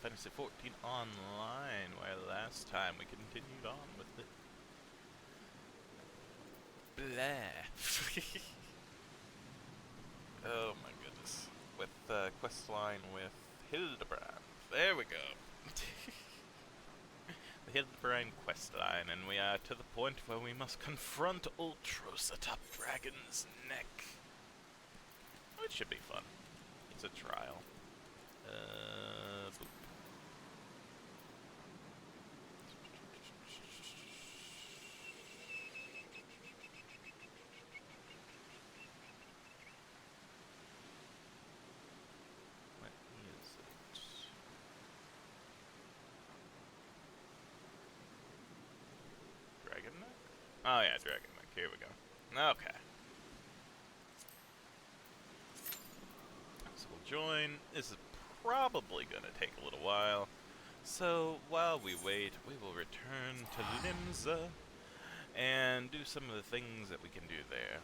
Fantasy 14 Online, where last time we continued on with the... Blah. Oh my goodness. With the quest line with Hildebrand. There we go. The Hildebrand quest line, and we are to the point where we must confront Ultros atop Dragon's Neck. Which should be fun. It's a trial. Boop. What is it? Dragon Neck? Oh yeah, Dragon Neck. Here we go. Okay. So we'll join. This is probably gonna take a little while. So while we wait, we will return to Limsa and do some of the things that we can do there.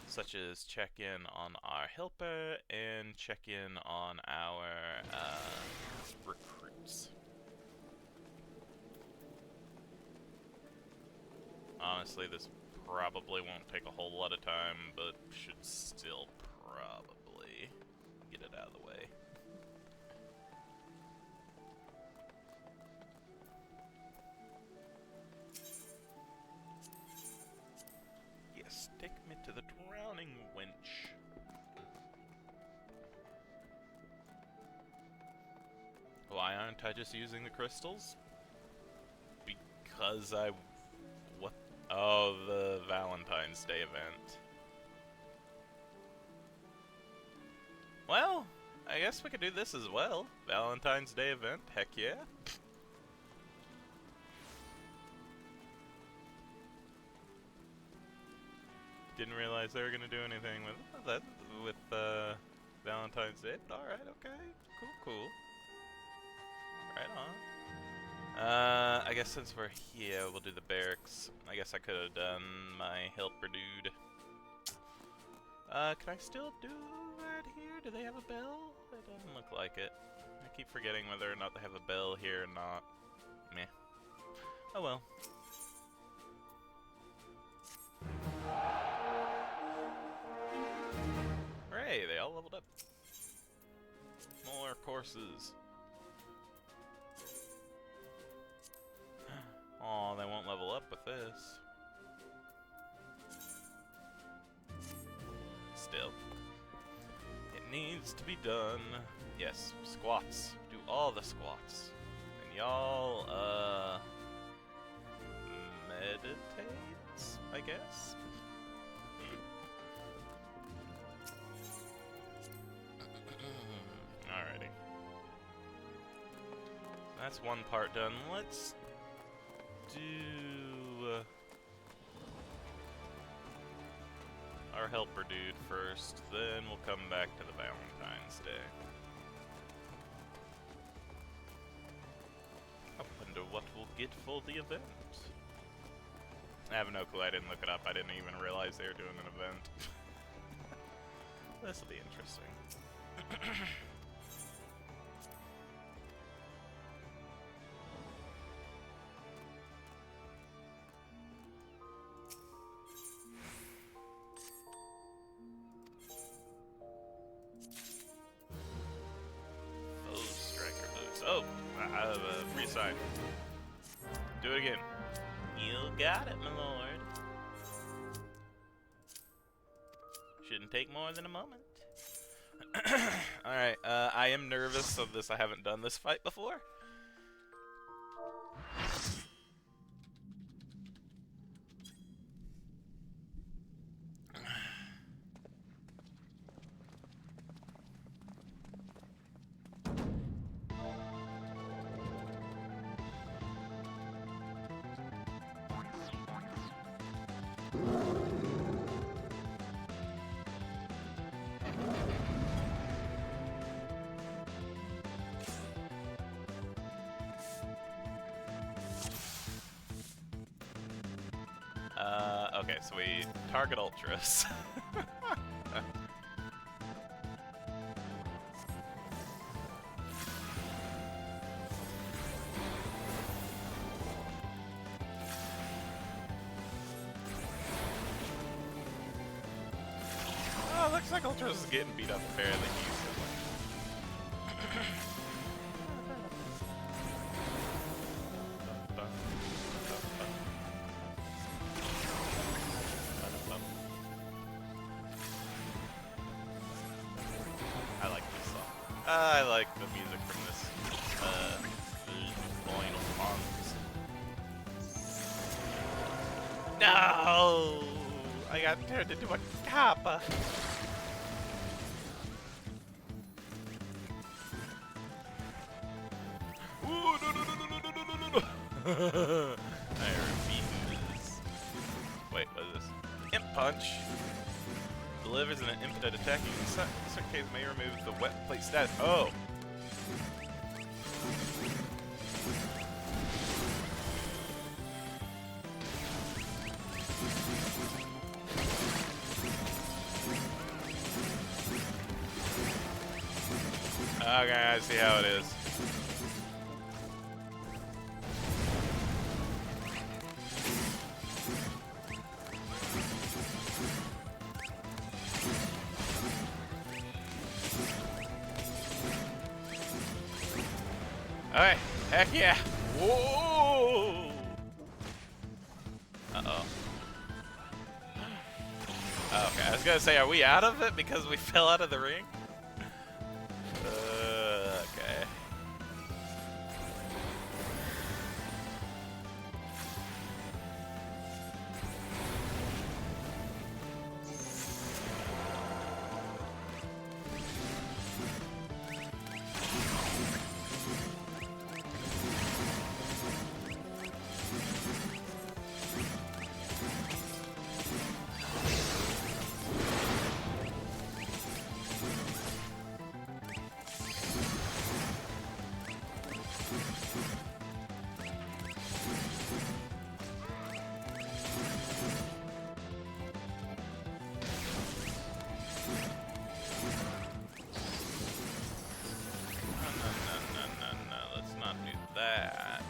Such as check in on our helper and check in on our recruits. Honestly, this probably won't take a whole lot of time, but should still probably get it out of the way. Yes, take me to the drowning wench. Why aren't I just using the crystals? Because what? Oh, the Valentine's Day event. Well, I guess we could do this as well. Valentine's Day event, heck yeah. Didn't realize they were gonna do anything with that with Valentine's Day. But all right, okay, cool. Right on. I guess since we're here, we'll do the barracks. I guess I could have done my helper dude. Can I still do that here? Do they have a bell? It doesn't look like it. I keep forgetting whether or not they have a bell here or not. Meh. Oh well. Hooray, they all leveled up. More courses. Oh, they won't level up with this. Still. It needs to be done. Yes, squats. Do all the squats. And y'all, meditate, I guess? Alrighty. That's one part done. Let's do our helper dude first, then we'll come back to the Valentine's Day. I wonder what we'll get for the event. I have no clue, I didn't look it up, I didn't even realize they were doing an event. This'll be interesting. Oh, reassign. Do it again. You got it, my lord. Shouldn't take more than a moment. Alright, I am nervous of this. I haven't done this fight before. Okay, so we target Ultros. looks like Ultros is getting beat up fairly easily. I like this song. I like the music from this Final Fonts. No! I got turned into a kappa. Ooh, no, no, no, no, no, no, no, no. I refuse. Wait, what is this? Imp Punch. Delivers an infinite attacking. In certain cases may remove the wet plate status. Oh! Okay, I see how it is. Alright, heck yeah! Whoa! Uh-oh. Okay, I was gonna say, are we out of it because we fell out of the ring? Okay. That.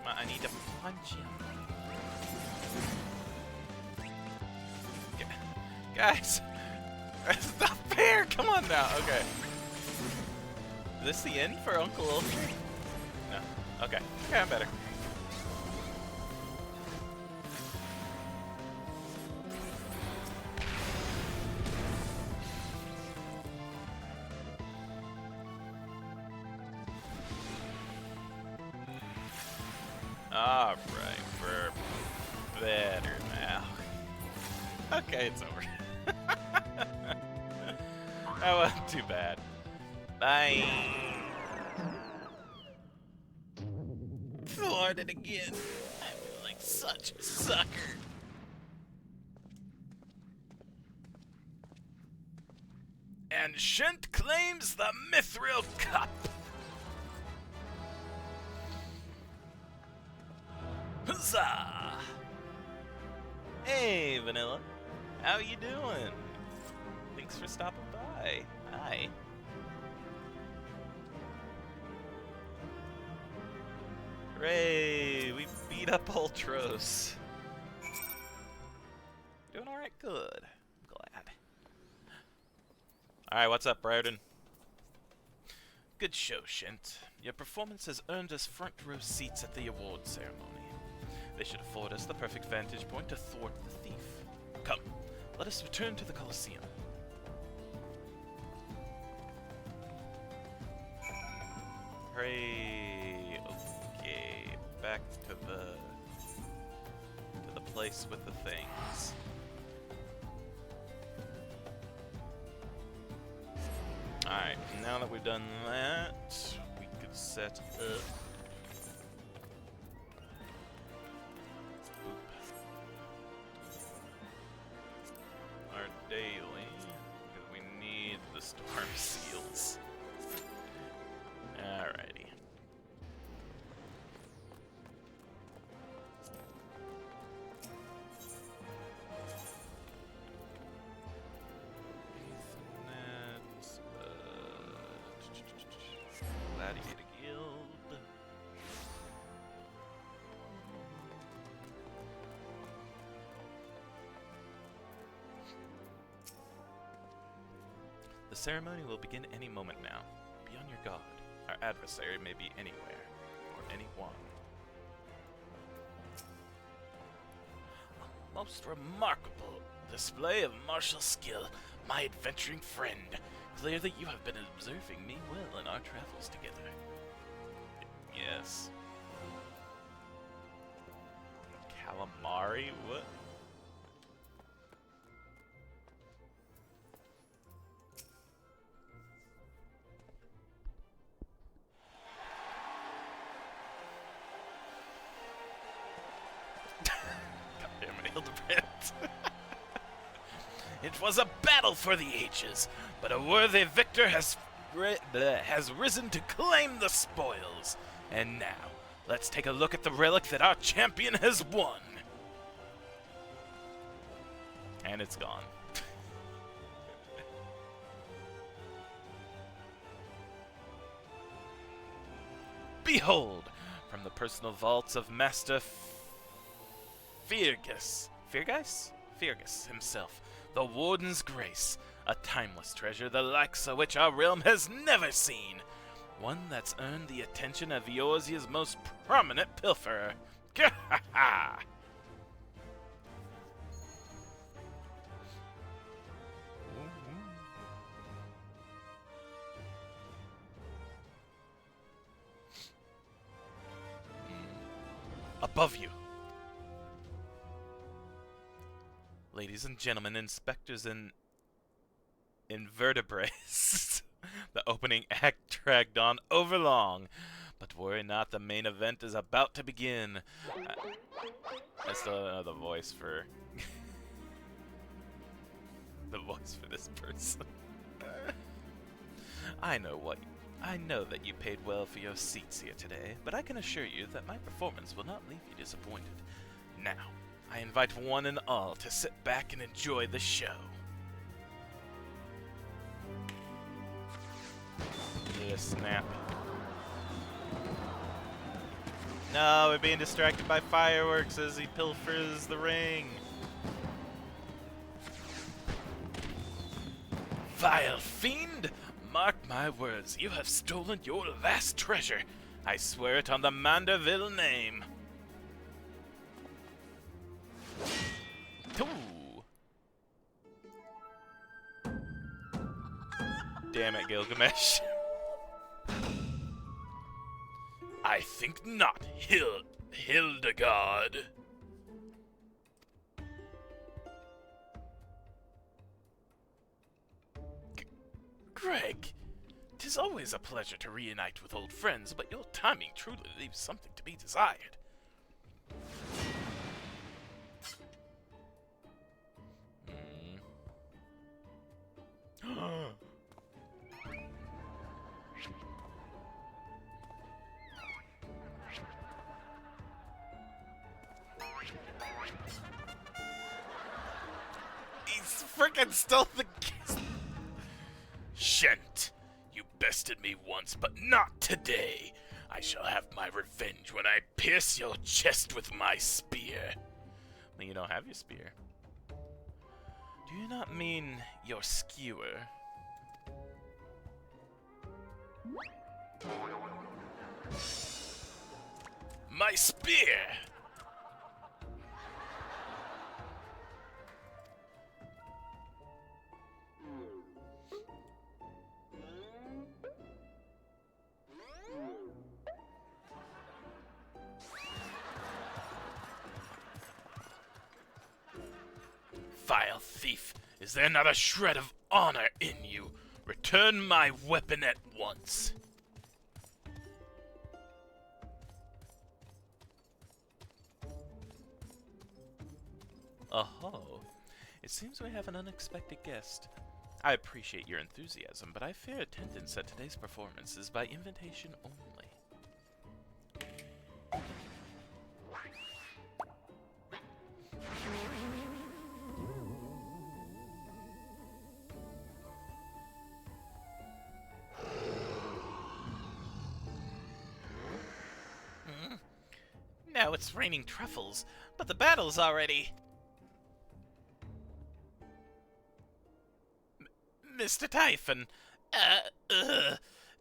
I need to punch him. Guys! That's not fair! Come on now! Okay. Is this the end for Uncle Ultra? No. Okay. Okay, I'm better. Alright, we're better now. Okay, it's over. That wasn't too bad. Bye. Thwarted again. I feel like such a sucker. And Shent claims the Mithril Cup. Huzzah! Hey, Vanilla. How you doing? Thanks for stopping by. Hi. Hooray! We beat up Ultros. Doing alright, good. I'm glad. Alright, what's up, Briarden? Good show, Shent. Your performance has earned us front row seats at the award ceremony. They should afford us the perfect vantage point to thwart the thief. Come, let us return to the Colosseum. Hooray! Okay, back to the place with the things. Alright, now that we've done that, we could set up our daily, because we need the storm seals. Alrighty. Gladiator Guild. The ceremony will begin any moment now. Be on your guard. Our adversary may be anywhere, or anyone. A most remarkable display of martial skill, my adventuring friend. Clear that you have been observing me well in our travels together. Yes. Calamari? What? Goddamn it, Hildebrand. It was a battle for the ages, but a worthy victor has risen to claim the spoils. And now, let's take a look at the relic that our champion has won. And it's gone. Behold, from the personal vaults of Master Fergus himself, the Warden's Grace, a timeless treasure the likes of which our realm has never seen. One that's earned the attention of Eorzea's most prominent pilferer. Gah-ha-ha! Above you. Ladies and gentlemen, inspectors and invertebrates. The opening act dragged on overlong, but worry not, the main event is about to begin. I still don't know the voice for the voice for this person. I know that you paid well for your seats here today, but I can assure you that my performance will not leave you disappointed. Now, I invite one and all to sit back and enjoy the show. Snap. No, we're being distracted by fireworks as he pilfers the ring. Vile fiend! Mark my words, you have stolen your last treasure. I swear it on the Manderville name. Ooh. Damn it, Gilgamesh. I think not, Hildegard. Greg, 'tis always a pleasure to reunite with old friends, but your timing truly leaves something to be desired. He's freaking stole the kiss. Shent, you bested me once, but not today. I shall have my revenge when I pierce your chest with my spear. Well, you don't have your spear. Do you not mean your skewer? My spear! Vile thief, is there not a shred of honor in you? Return my weapon at once. Oh, it seems we have an unexpected guest. I appreciate your enthusiasm, but I fear attendance at today's performance is by invitation only. Now it's raining truffles, but the battle's already... Mr. Typhon.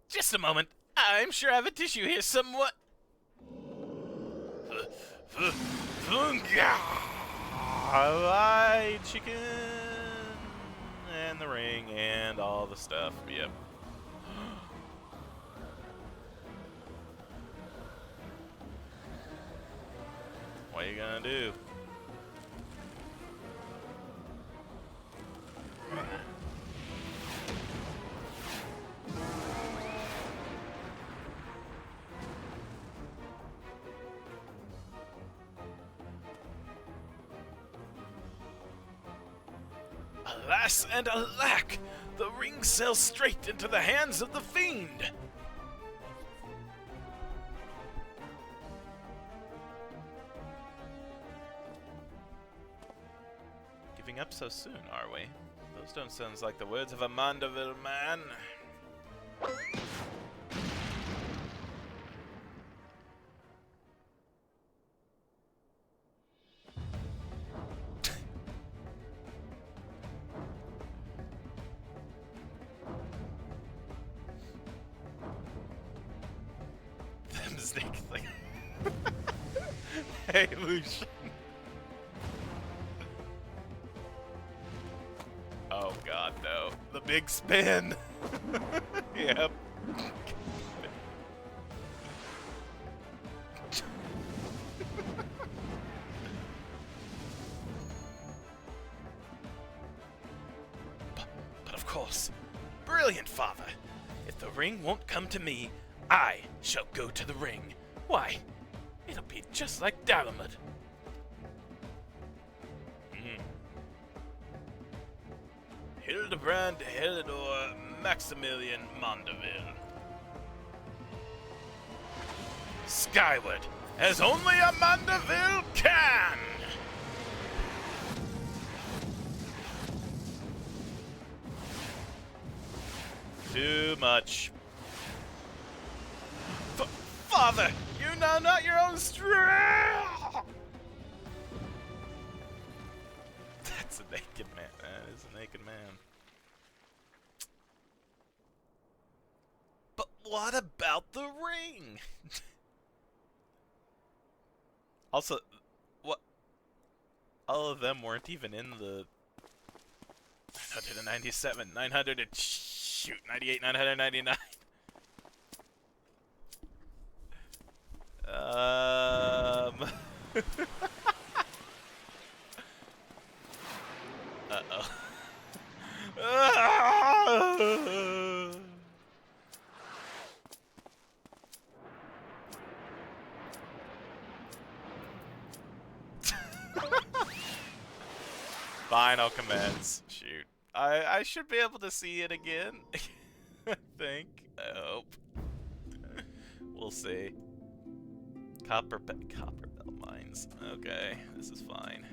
Just a moment. I'm sure I have a tissue here somewhat. Alright, chicken. And the ring and all the stuff. Yep. What are you gonna do? Alas and alack! The ring sails straight into the hands of the fiend! Giving up so soon, are we? Those don't sound like the words of a Mandeville man. Them snake thing. Hey, Lucian. Oh god, no. The big spin! Yep. But of course, brilliant, Father! If the ring won't come to me, I shall go to the ring. Why, it'll be just like Dalamud. Hildebrand Helidor Maximilian Mondeville. Skyward, as only a Mondeville can! Too much. Father, you know not your own strength! That's a naked man. That is a naked man. But what about the ring? Also, what? All of them weren't even in the 997, 900 and shoot, 98, 999. Uh-oh. Fine, I'll commence. Shoot. I should be able to see it again. I think. I hope. We'll see. Copper bell mines. Okay, this is fine.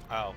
Oh.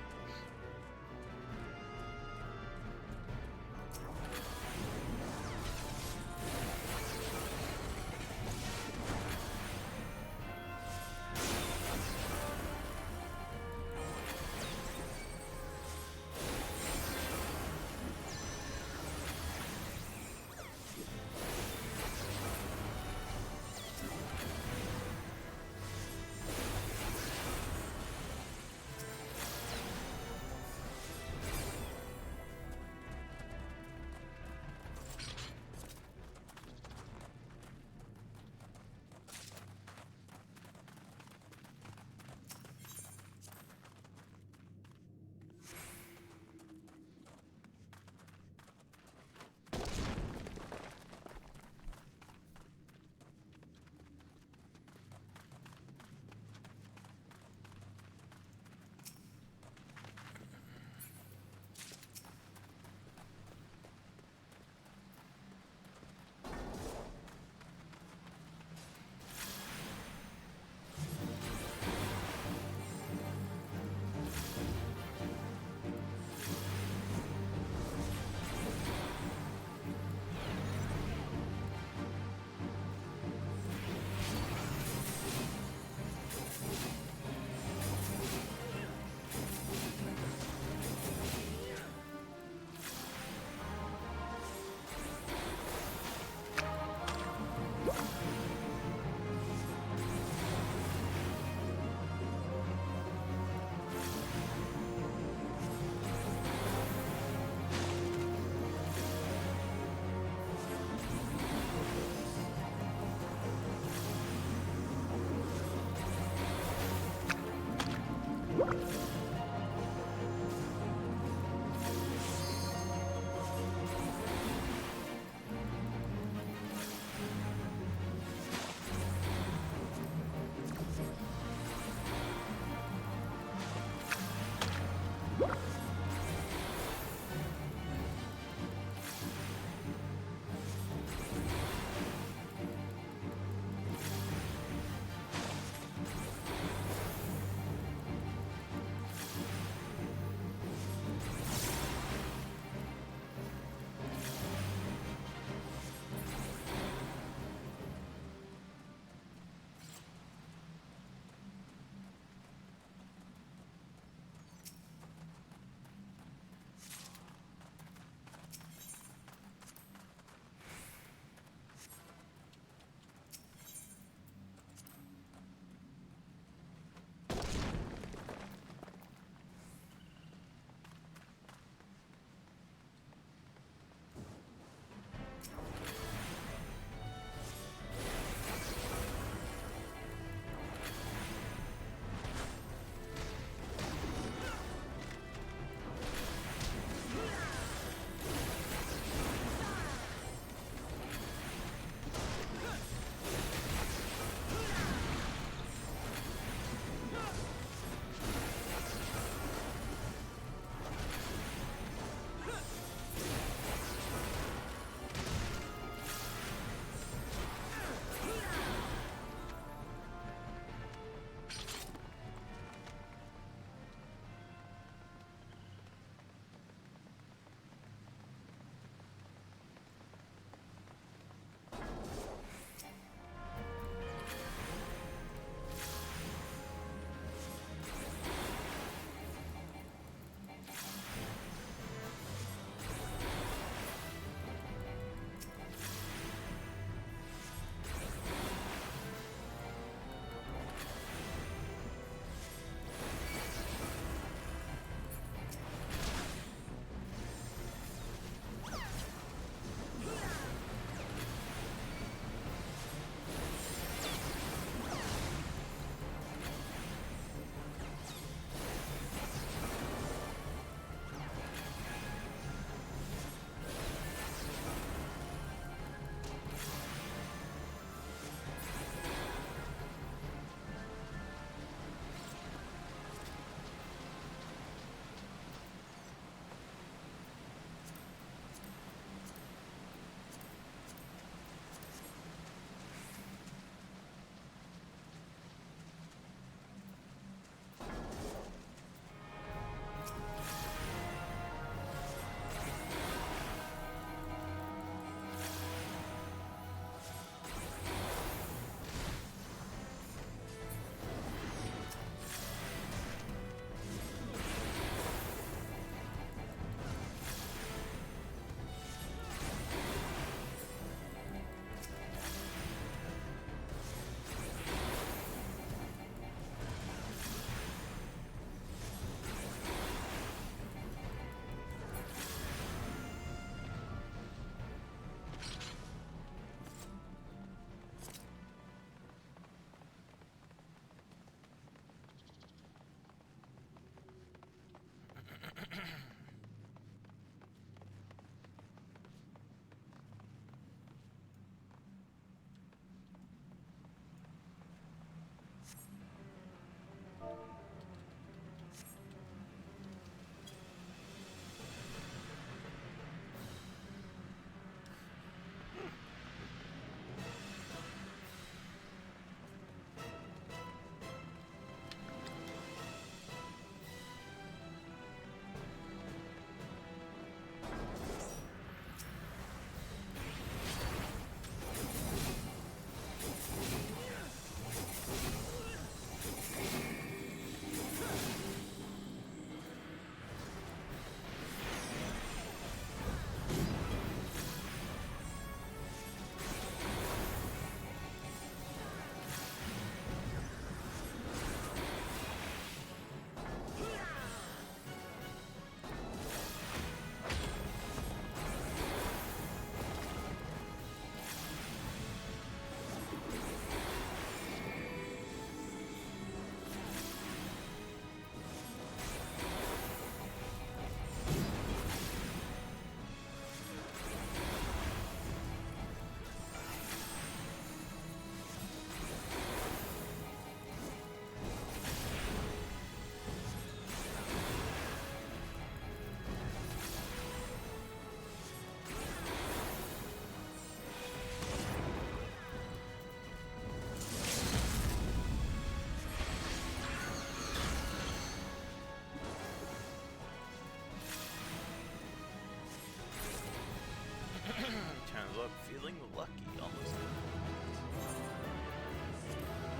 I'm feeling lucky almost.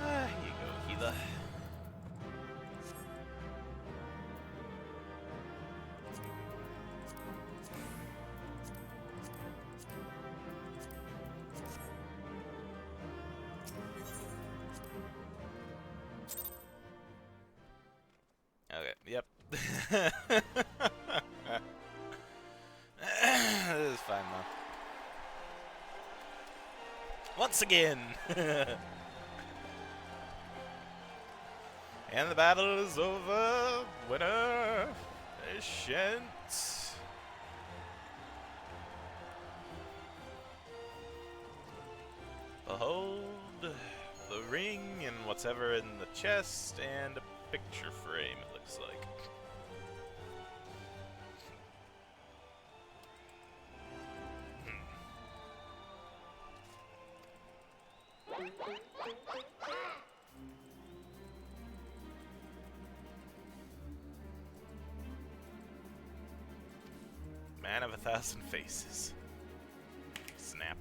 Ah, here you go, healer. Okay, yep. This is fine though. Once again! And the battle is over. Winner, Ascent. Behold the ring and what's ever in the chest and a picture frame, it looks like. Man of 1,000 faces. Snap.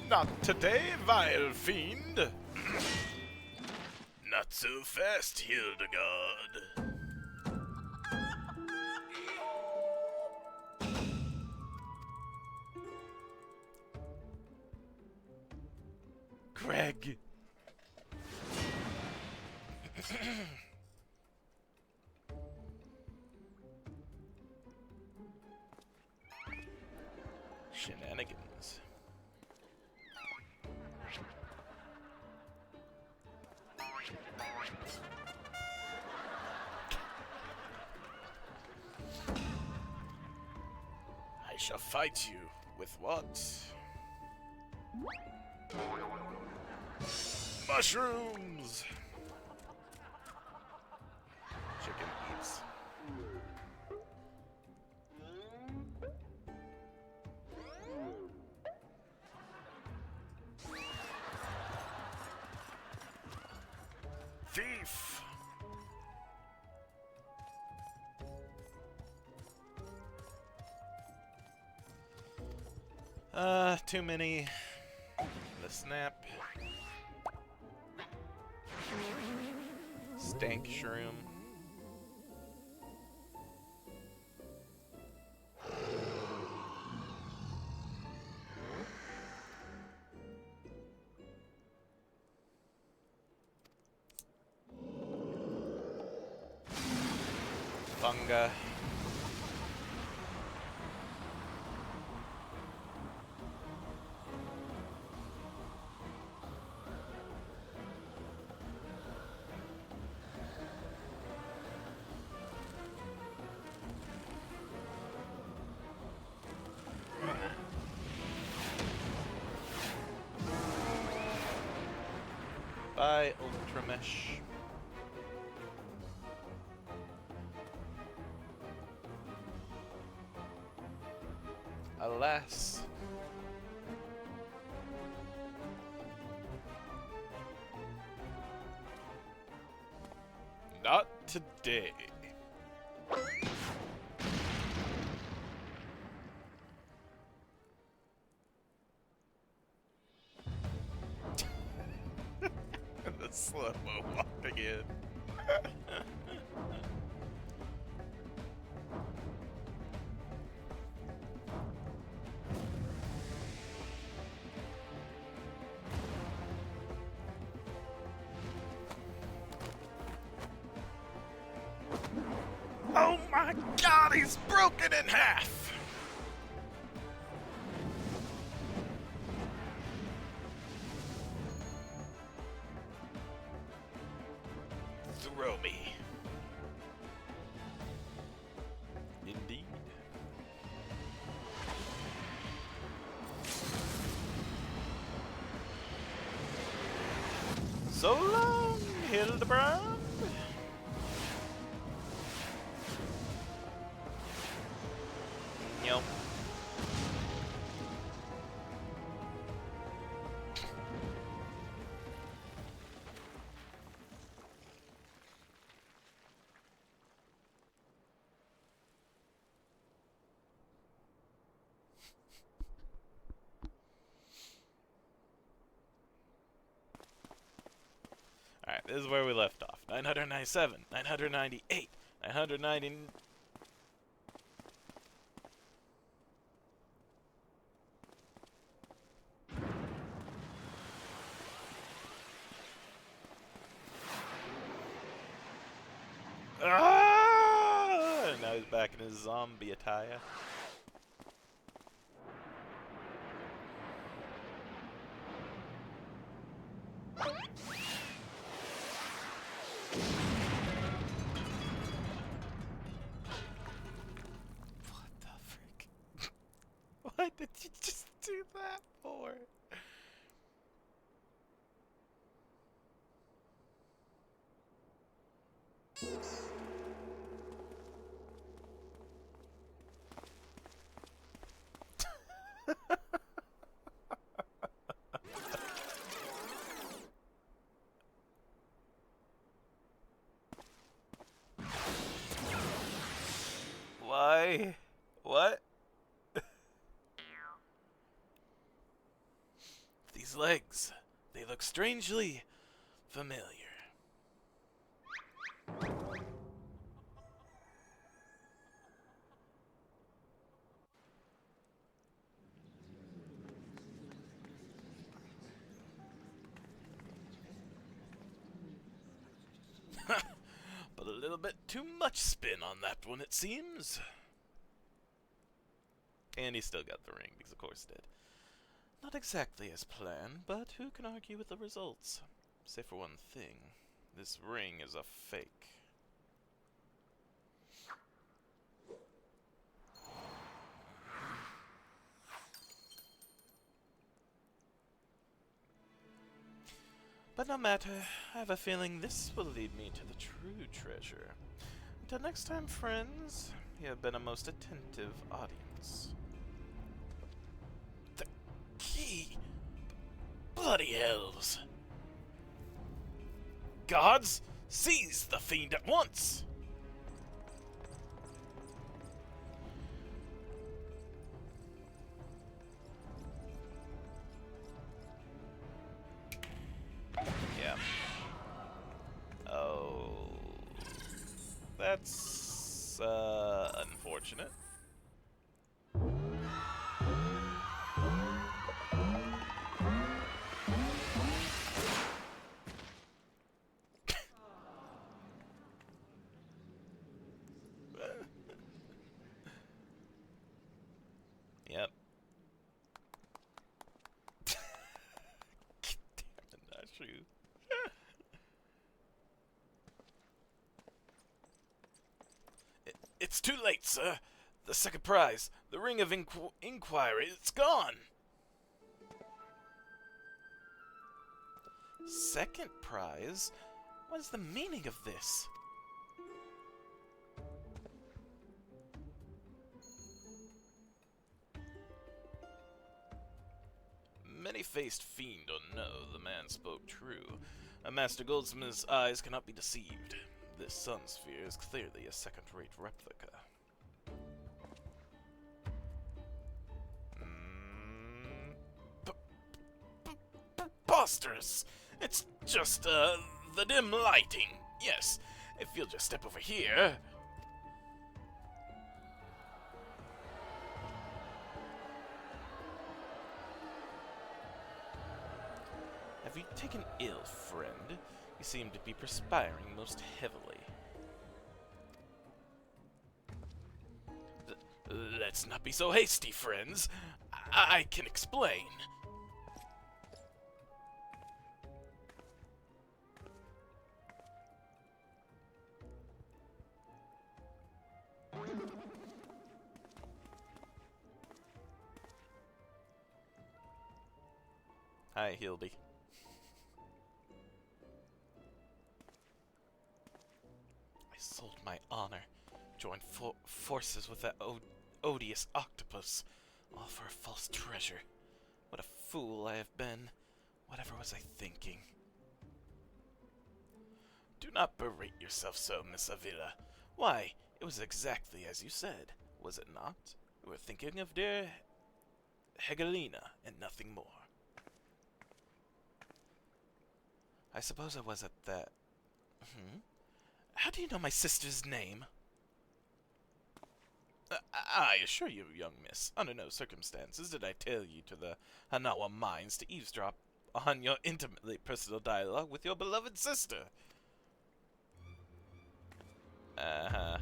Not today, vile fiend! Not so fast, Hildegard. Greg! Shenanigans. I shall fight you with what? Mushrooms! Chicken eats. Thief! Too many. The snap. Stank shroom. Funga. Bye, Ultramesh. Alas. Not today. The slow-mo walk again. Oh my god, he's broken in half! Throw me. Indeed. So long, Hildebrand. Yep. Alright, this is where we left off. 997, 998, 990... Ah! And now he's back in his zombie attire. What the frick? What did you just do that for? Why? What? These legs, they look strangely familiar. But a little bit too much spin on that one, it seems. And he still got the ring, because of course he did. Not exactly as planned, but who can argue with the results? Say for one thing, this ring is a fake. But no matter, I have a feeling this will lead me to the true treasure. Until next time, friends, you have been a most attentive audience. The key! Bloody hells! Gods, seize the fiend at once! Yeah. Oh. That's, unfortunate. Yep. Damn it, not true. It's too late, sir. The second prize, the Ring of Inquiry, it's gone. Second prize? What is the meaning of this? Many-faced fiend or no, the man spoke true. A Master Goldsmith's eyes cannot be deceived. This sun sphere is clearly a second-rate replica. Preposterous! It's just, the dim lighting. Yes, if you'll just step over here. Have you taken ill, friend? You seem to be perspiring most heavily. Let's not be so hasty, friends. I can explain. Hi, Hildy. I sold my honor, joined forces with that odious octopus, all for a false treasure. What a fool I have been. Whatever was I thinking? Do not berate yourself so, Miss Avila. Why, it was exactly as you said, was it not? You were thinking of dear Hegelina, and nothing more. I suppose I was at that... How do you know my sister's name? I assure you, young miss, under no circumstances did I tell you to the Hanawa mines to eavesdrop on your intimately personal dialogue with your beloved sister. Uh-huh.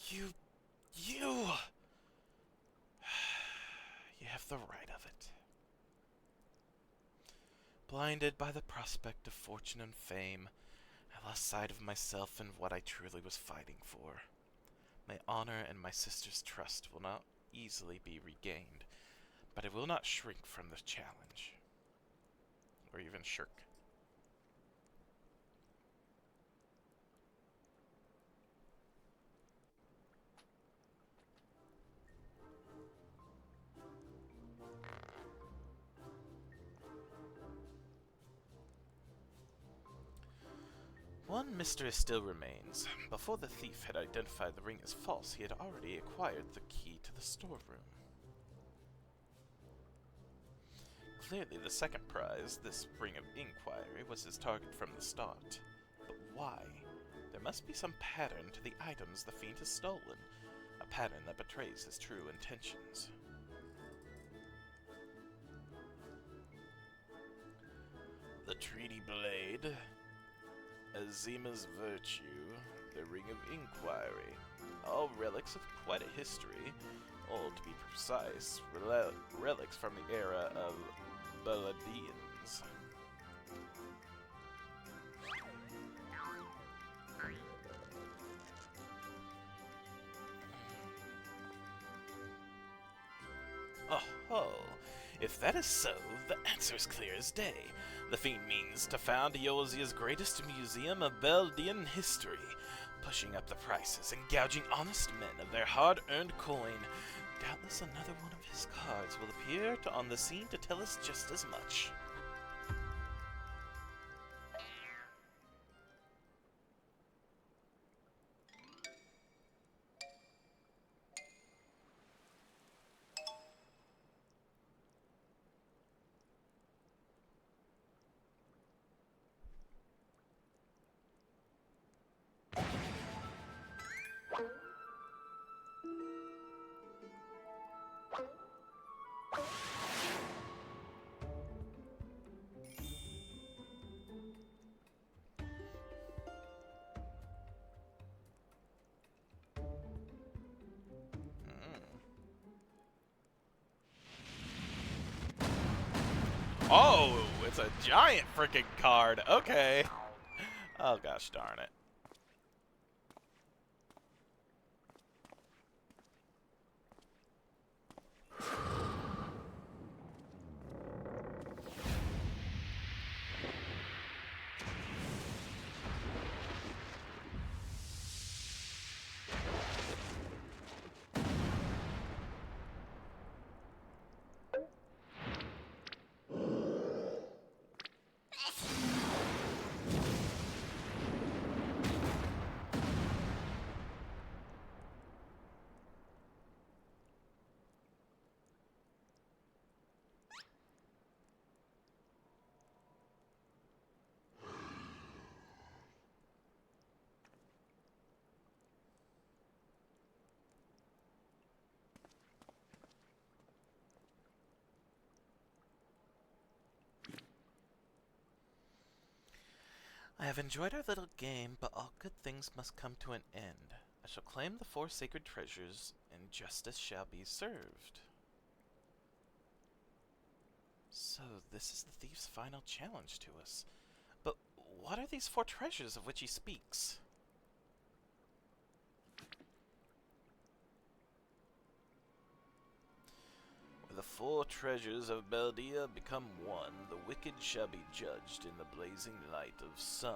You... You have the right of it. Blinded by the prospect of fortune and fame, I lost sight of myself and what I truly was fighting for. My honor and my sister's trust will not easily be regained, but I will not shrink from the challenge. Or even shirk. One mystery still remains. Before the thief had identified the ring as false, he had already acquired the key to the storeroom. Clearly the second prize, this ring of inquiry, was his target from the start. But why? There must be some pattern to the items the fiend has stolen. A pattern that betrays his true intentions. The treaty blade, Azima's virtue, the ring of inquiry, all relics of quite a history, or to be precise, relics from the era of Baladians. Oh, if that is so, the answer is clear as day. The fiend means to found Eorzea's greatest museum of Baldian history, pushing up the prices and gouging honest men of their hard-earned coin. Doubtless another one of his cards will appear on the scene to tell us just as much. Oh, it's a giant freaking card. Okay. Oh, gosh darn it. I have enjoyed our little game, but all good things must come to an end. I shall claim the 4 sacred treasures, and justice shall be served. So, this is the thief's final challenge to us. But what are these 4 treasures of which he speaks? Where the 4 treasures of Baldia become one, the wicked shall be judged in the blazing light of sun.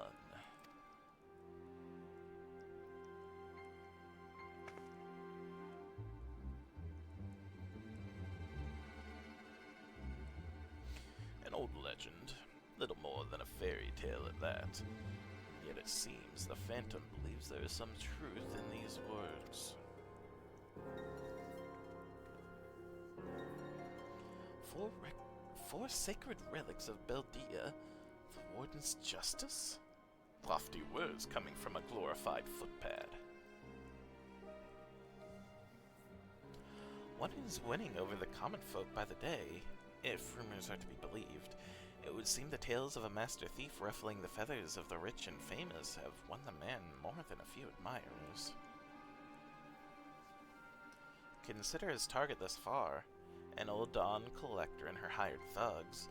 An old legend. Little more than a fairy tale at that. Yet it seems the Phantom believes there is some truth in these words. Four sacred relics of Beldia, the Warden's justice? Lofty words coming from a glorified footpad. One is winning over the common folk by the day, if rumors are to be believed. It would seem the tales of a master thief ruffling the feathers of the rich and famous have won the man more than a few admirers. Consider his target thus far: an old Dawn collector and her hired thugs,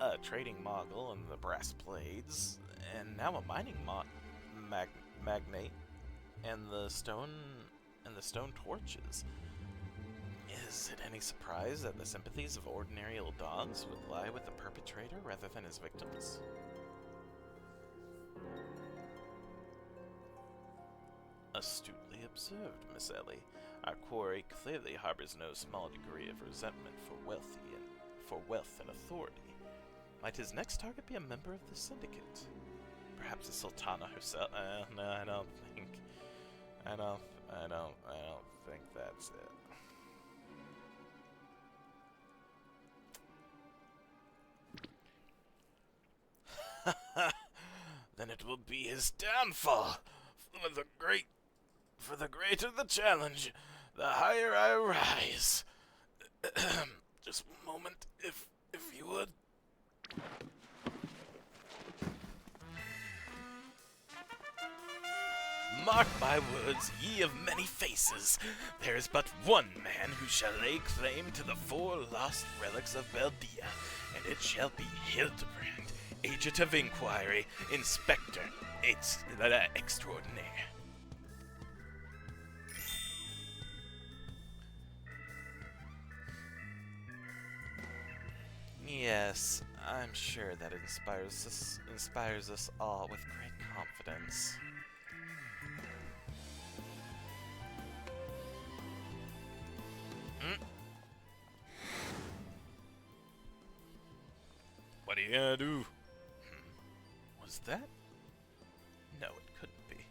a trading mogul and the brass blades, and now a mining magnate and the stone torches. Is it any surprise that the sympathies of ordinary old dogs would lie with the perpetrator rather than his victims? Astutely observed, Miss Ellie. Our quarry clearly harbors no small degree of resentment for wealth and authority. Might his next target be a member of the syndicate? Perhaps the Sultana herself? No, I don't think that's it. Then it will be his downfall. For the greater the challenge, the higher I rise. Just one moment, if you would. Mark my words, ye of many faces. There is but one man who shall lay claim to the 4 lost relics of Beldia, and it shall be Hildebrand, Agent of Inquiry, Inspector Extraordinaire. Yes, I'm sure that inspires us all with great confidence. What are you gonna do? Was that? No, it couldn't be.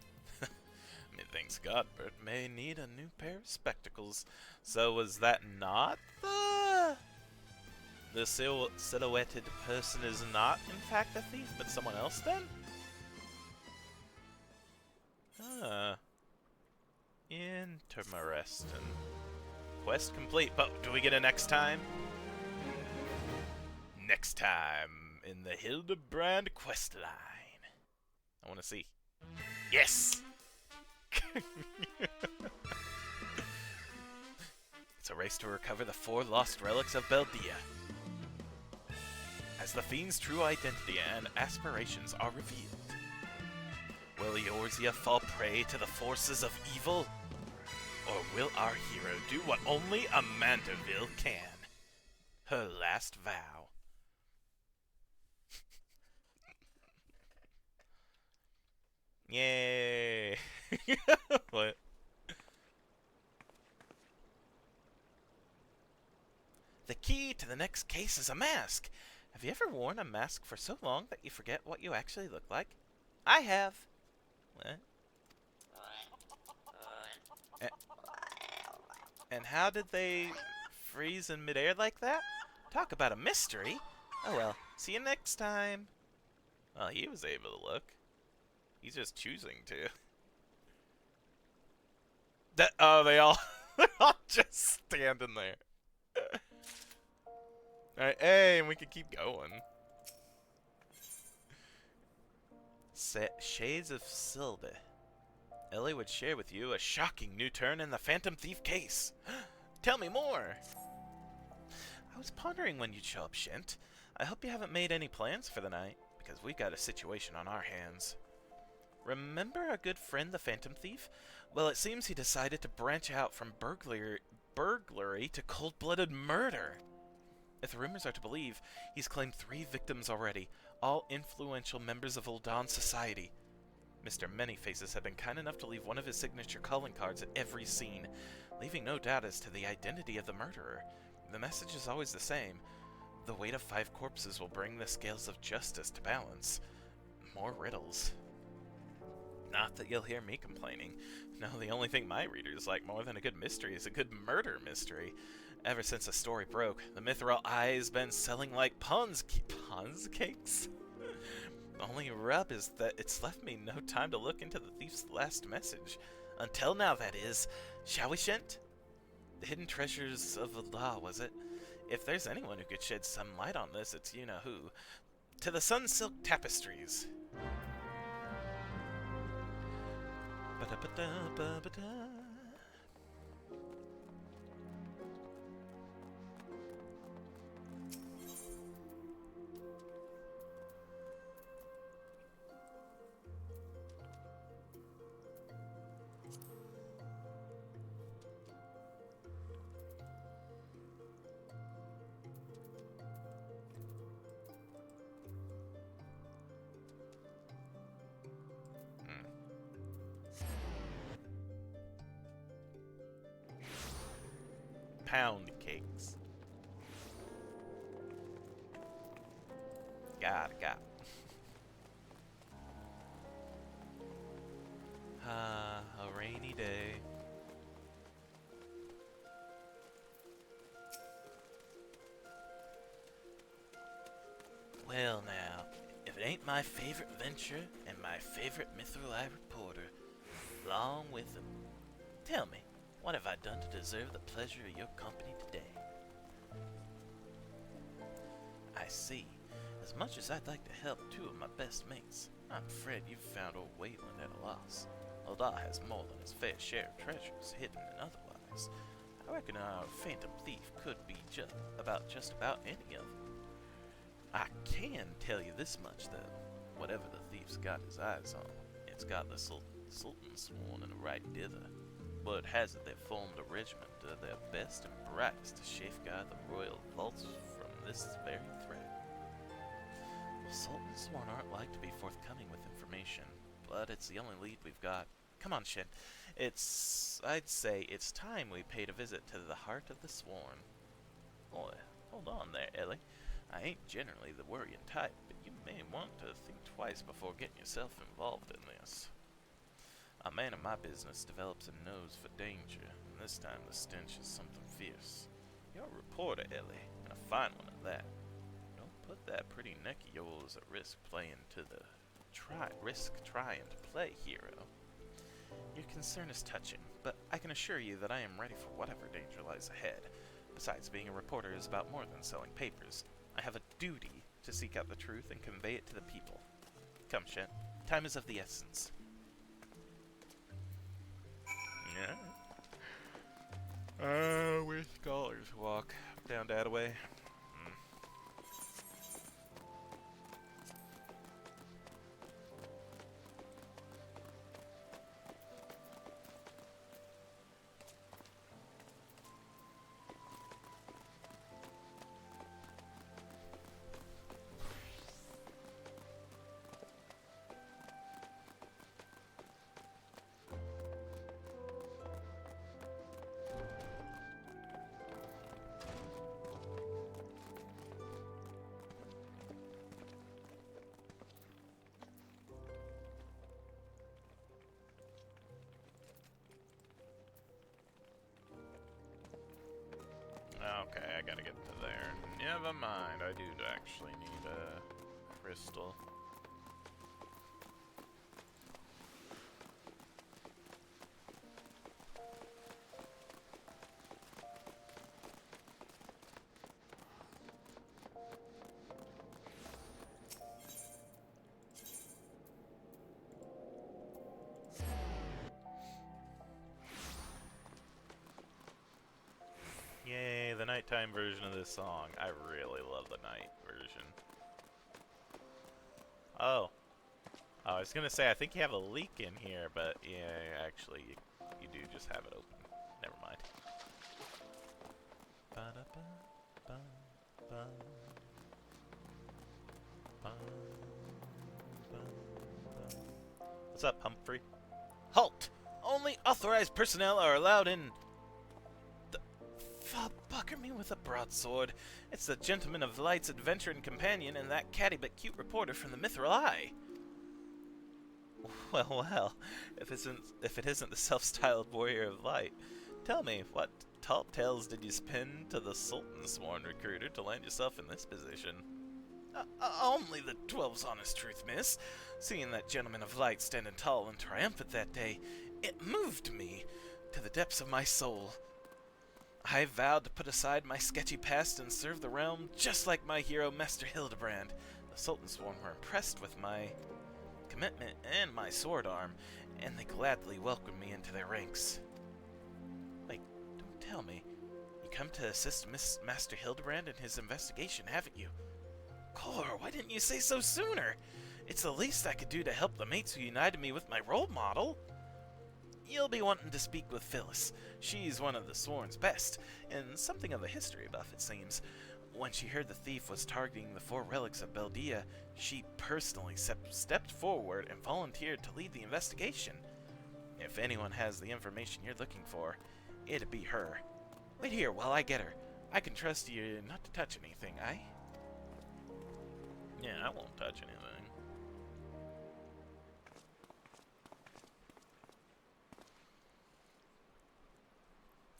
Methinks Godbert may need a new pair of spectacles. So was that not the silhouetted person is not, in fact, a thief, but someone else then? Interesting. Quest complete, but do we get a next time? Next time in the Hildebrand quest line. I want to see. Yes! It's a race to recover the 4 lost relics of Beldia. As the fiend's true identity and aspirations are revealed, will Eorzea fall prey to the forces of evil? Or will our hero do what only a Manderville can? Her last vow. Yay! What? The key to the next case is a mask. Have you ever worn a mask for so long that you forget what you actually look like? I have. What? And how did they freeze in midair like that? Talk about a mystery. Oh well, see you next time. Well, he was able to look. He's just choosing to. They're all just standing there. Alright, hey, and we can keep going. Shades of Silde. Ellie would share with you a shocking new turn in the Phantom Thief case. Tell me more. I was pondering when you'd show up, Shint. I hope you haven't made any plans for the night, because we've got a situation on our hands. Remember our good friend the Phantom Thief? Well, it seems he decided to branch out from burglary to cold-blooded murder. If the rumors are to believe, he's claimed 3 victims already, all influential members of Uldan society. Mr. Manyfaces had been kind enough to leave one of his signature calling cards at every scene, leaving no doubt as to the identity of the murderer. The message is always the same. The weight of 5 corpses will bring the scales of justice to balance. More riddles. Not that you'll hear me complaining. No, the only thing my readers like more than a good mystery is a good murder mystery. Ever since the story broke, the Mithril Eye's been selling like puns cakes? The only rub is that it's left me no time to look into the thief's last message. Until now, that is. Shall we, Shent? The hidden treasures of the law, was it? If there's anyone who could shed some light on this, it's you-know-who. To the Sunsilk Tapestries. Ba-da-ba-da-ba-ba-da. Pound cakes. Got it. A rainy day. Well now, if it ain't my favorite venture and my favorite Mithril Eye reporter, along with him. Tell me, what have I done to deserve the pleasure of your company today? I see. As much as I'd like to help 2 of my best mates, I'm afraid you've found old Wayland at a loss. Oldar has more than his fair share of treasures, hidden and otherwise. I reckon our phantom thief could be just about any of them. I can tell you this much, though. Whatever the thief's got his eyes on, it's got the Sultan sworn in the right dither. Word has it they've formed a regiment of their best and brightest to safeguard the royal vaults from this very threat. Well, Sultan sworn aren't like to be forthcoming with information, but it's the only lead we've got. Come on, Shin. I'd say it's time we paid a visit to the heart of the sworn. Boy, hold on there, Ellie. I ain't generally the worrying type, but you may want to think twice before getting yourself involved in this. A man of my business develops a nose for danger, and this time the stench is something fierce. You're a reporter, Ellie, and a fine one at that. Don't put that pretty neck of yours at risk trying to play hero. Your concern is touching, but I can assure you that I am ready for whatever danger lies ahead. Besides, being a reporter is about more than selling papers. I have a duty to seek out the truth and convey it to the people. Come, Shen. Time is of the essence. Yeah. Where scholars walk down Dadaway. Okay, I gotta get to there. Never mind, I do actually need a crystal. Yay, the nighttime version of this song. I really love the night version. Oh. I was gonna say, I think you have a leak in here, but yeah, actually, you do just have it open. Never mind. What's up, Humphrey? Halt! Only authorized personnel are allowed in... pucker me with a broadsword. It's the Gentleman of Light's adventuring companion and that catty but cute reporter from the Mithril Eye. Well, well, if it isn't the self-styled Warrior of Light. Tell me, what tall tales did you spin to the Sultan's sworn recruiter to land yourself in this position? Only the 12's honest truth, miss. Seeing that Gentleman of Light standing tall and triumphant that day, it moved me to the depths of my soul. I vowed to put aside my sketchy past and serve the realm just like my hero, Master Hildebrand. The Sultan's sworn were impressed with my commitment and my sword arm, and they gladly welcomed me into their ranks. Wait, don't tell me. You come to assist Master Hildebrand in his investigation, haven't you? Cor, why didn't you say so sooner? It's the least I could do to help the mates who united me with my role model. You'll be wanting to speak with Phyllis. She's one of the Sworn's best, and something of a history buff, it seems. When she heard the thief was targeting the 4 relics of Beldia, she personally stepped forward and volunteered to lead the investigation. If anyone has the information you're looking for, it'd be her. Wait here while I get her. I can trust you not to touch anything, aye? Yeah, I won't touch anything.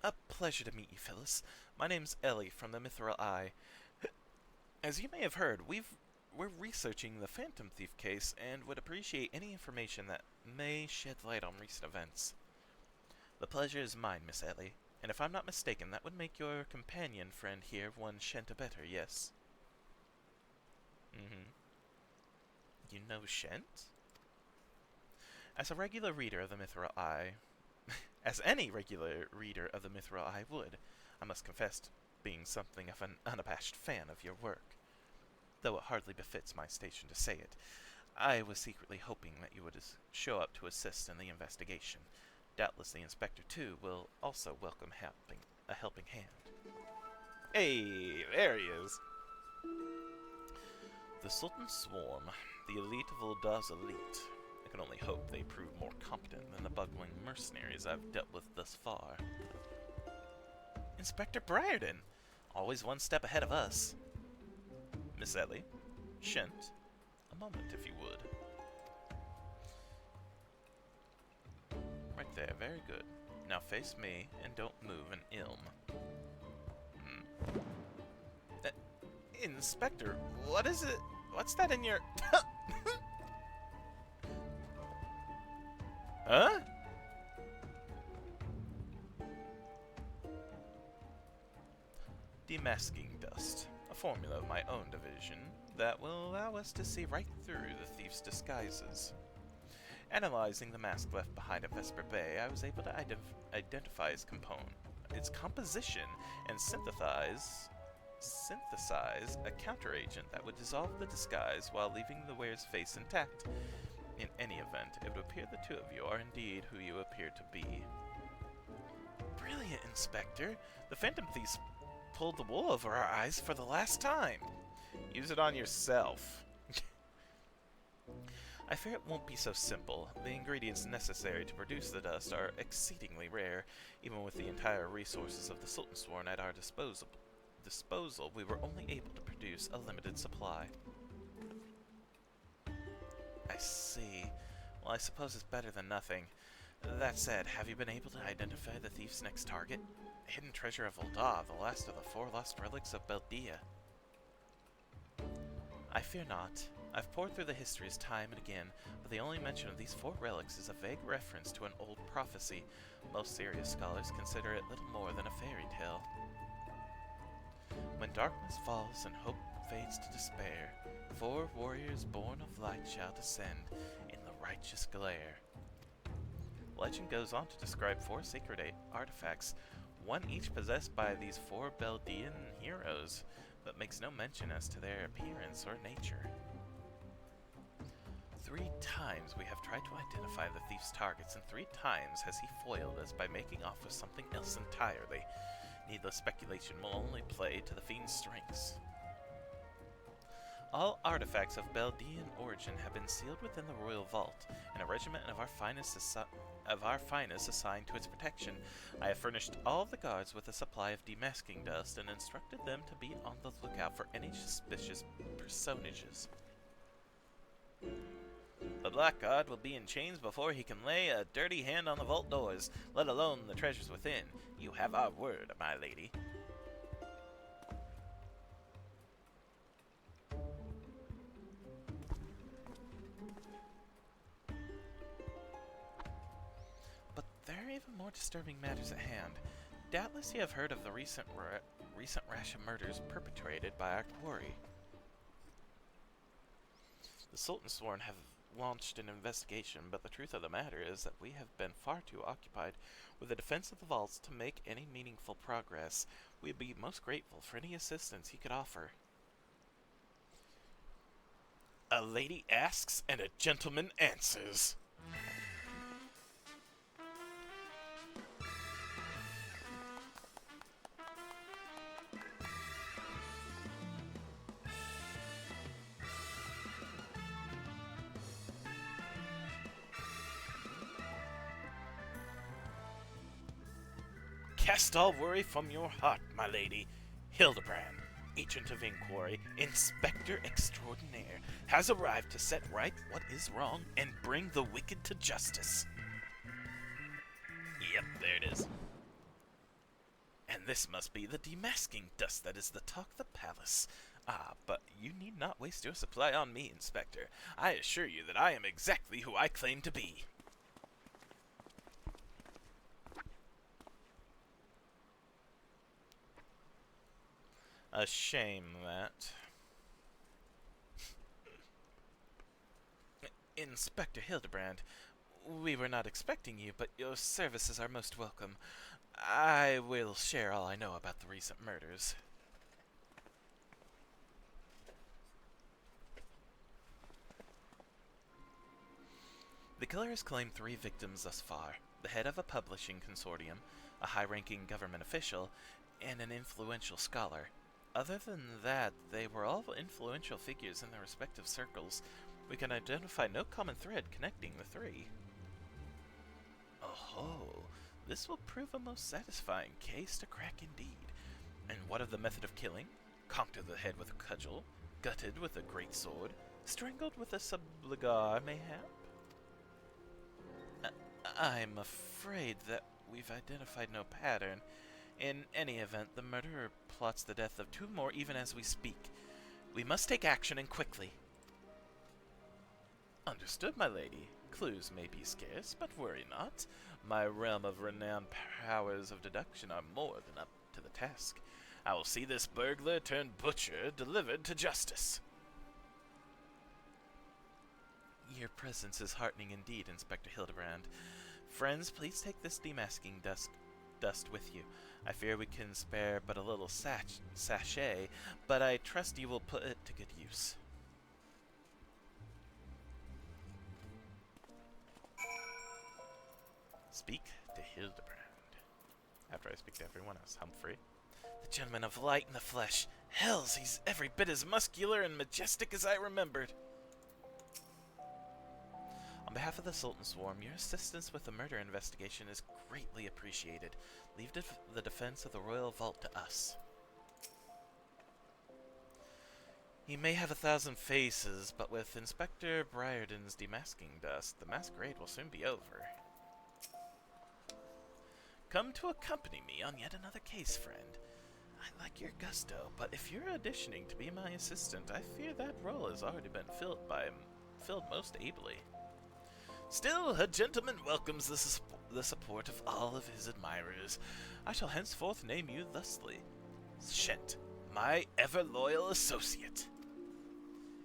A pleasure to meet you, Phyllis. My name's Ellie from the Mithril Eye. As you may have heard, we're researching the Phantom Thief case and would appreciate any information that may shed light on recent events. The pleasure is mine, Miss Ellie, and if I'm not mistaken, that would make your companion friend here one Shenta better, yes? Mm-hmm. You know Shent? As a regular reader of the Mithril Eye, as any regular reader of the Mithril Eye would, I must confess to being something of an unabashed fan of your work. Though it hardly befits my station to say it, I was secretly hoping that you would show up to assist in the investigation. Doubtless the Inspector, too, will also welcome a helping hand. Hey, there he is! The Sultan's Swarm, the elite of Ulda's elite. I can only hope they prove more competent than the bungling mercenaries I've dealt with thus far. Inspector Briarden! Always one step ahead of us. Miss Ellie, Shent, a moment if you would. Right there, very good. Now face me and don't move an ilm. Inspector, what is it? What's that in your... Huh? Demasking dust, a formula of my own division that will allow us to see right through the thief's disguises. Analyzing the mask left behind at Vesper Bay, I was able to identify its composition and synthesize a counteragent that would dissolve the disguise while leaving the wearer's face intact. In any event, it would appear the two of you are indeed who you appear to be. Brilliant, Inspector! The Phantom Thieves pulled the wool over our eyes for the last time! Use it on yourself. I fear it won't be so simple. The ingredients necessary to produce the dust are exceedingly rare. Even with the entire resources of the Sultan's Sworn at our disposal, we were only able to produce a limited supply. I see. Well, I suppose it's better than nothing. That said, have you been able to identify the thief's next target? Hidden treasure of Ulda, the last of the 4 lost relics of Beldia. I fear not. I've pored through the histories time and again, but the only mention of these 4 relics is a vague reference to an old prophecy. Most serious scholars consider it little more than a fairy tale. When darkness falls and hope fades to despair, 4 warriors born of light shall descend in the righteous glare. Legend goes on to describe 4 sacred artifacts, one each possessed by these 4 Beldian heroes, but makes no mention as to their appearance or nature. 3 times we have tried to identify the thief's targets, and 3 times has he foiled us by making off with something else entirely. Needless speculation will only play to the fiend's strengths. All artifacts of Beldian origin have been sealed within the royal vault, and a regiment of our finest of our finest assigned to its protection. I have furnished all the guards with a supply of demasking dust and instructed them to be on the lookout for any suspicious personages. The blackguard will be in chains before he can lay a dirty hand on the vault doors, let alone the treasures within. You have our word, my lady. But there are even more disturbing matters at hand. Doubtless you have heard of the recent rash of murders perpetrated by our quarry. The Sultan's sworn have launched an investigation, but the truth of the matter is that we have been far too occupied with the defense of the vaults to make any meaningful progress. We'd be most grateful for any assistance you could offer. A lady asks and a gentleman answers. Cast all worry from your heart, my lady. Hildebrand, agent of inquiry, inspector extraordinaire, has arrived to set right what is wrong and bring the wicked to justice. Yep, there it is. And this must be the demasking dust that is the talk of the palace. Ah, but you need not waste your supply on me, Inspector. I assure you that I am exactly who I claim to be. A shame that... Inspector Hildebrand, we were not expecting you, but your services are most welcome. I will share all I know about the recent murders. The killer has claimed 3 victims thus far: the head of a publishing consortium, a high-ranking government official, and an influential scholar. Other than that, they were all influential figures in their respective circles. We can identify no common thread connecting the 3. Oh, this will prove a most satisfying case to crack indeed. And what of the method of killing? Conked to the head with a cudgel, gutted with a great sword, strangled with a subligar, mayhap? I'm afraid that we've identified no pattern. In any event, the murderer plots the death of 2 more even as we speak. We must take action, and quickly. Understood, my lady. Clues may be scarce, but worry not. My realm of renowned powers of deduction are more than up to the task. I will see this burglar turned butcher delivered to justice. Your presence is heartening indeed, Inspector Hildebrand. Friends, please take this demasking dust with you. I fear we can spare but a little sachet, but I trust you will put it to good use. Speak to Hildebrand. After I speak to everyone else, Humphrey. The gentleman of light and the flesh. Hells, he's every bit as muscular and majestic as I remembered. On behalf of the Sultan Swarm, your assistance with the murder investigation is greatly appreciated. Leave the defense of the Royal Vault to us. He may have 1,000 faces, but with Inspector Briarden's demasking dust, the masquerade will soon be over. Come to accompany me on yet another case, friend. I like your gusto, but if you're auditioning to be my assistant, I fear that role has already been filled most ably. Still, a gentleman welcomes the support of all of his admirers. I shall henceforth name you thusly: Shent, my ever-loyal associate.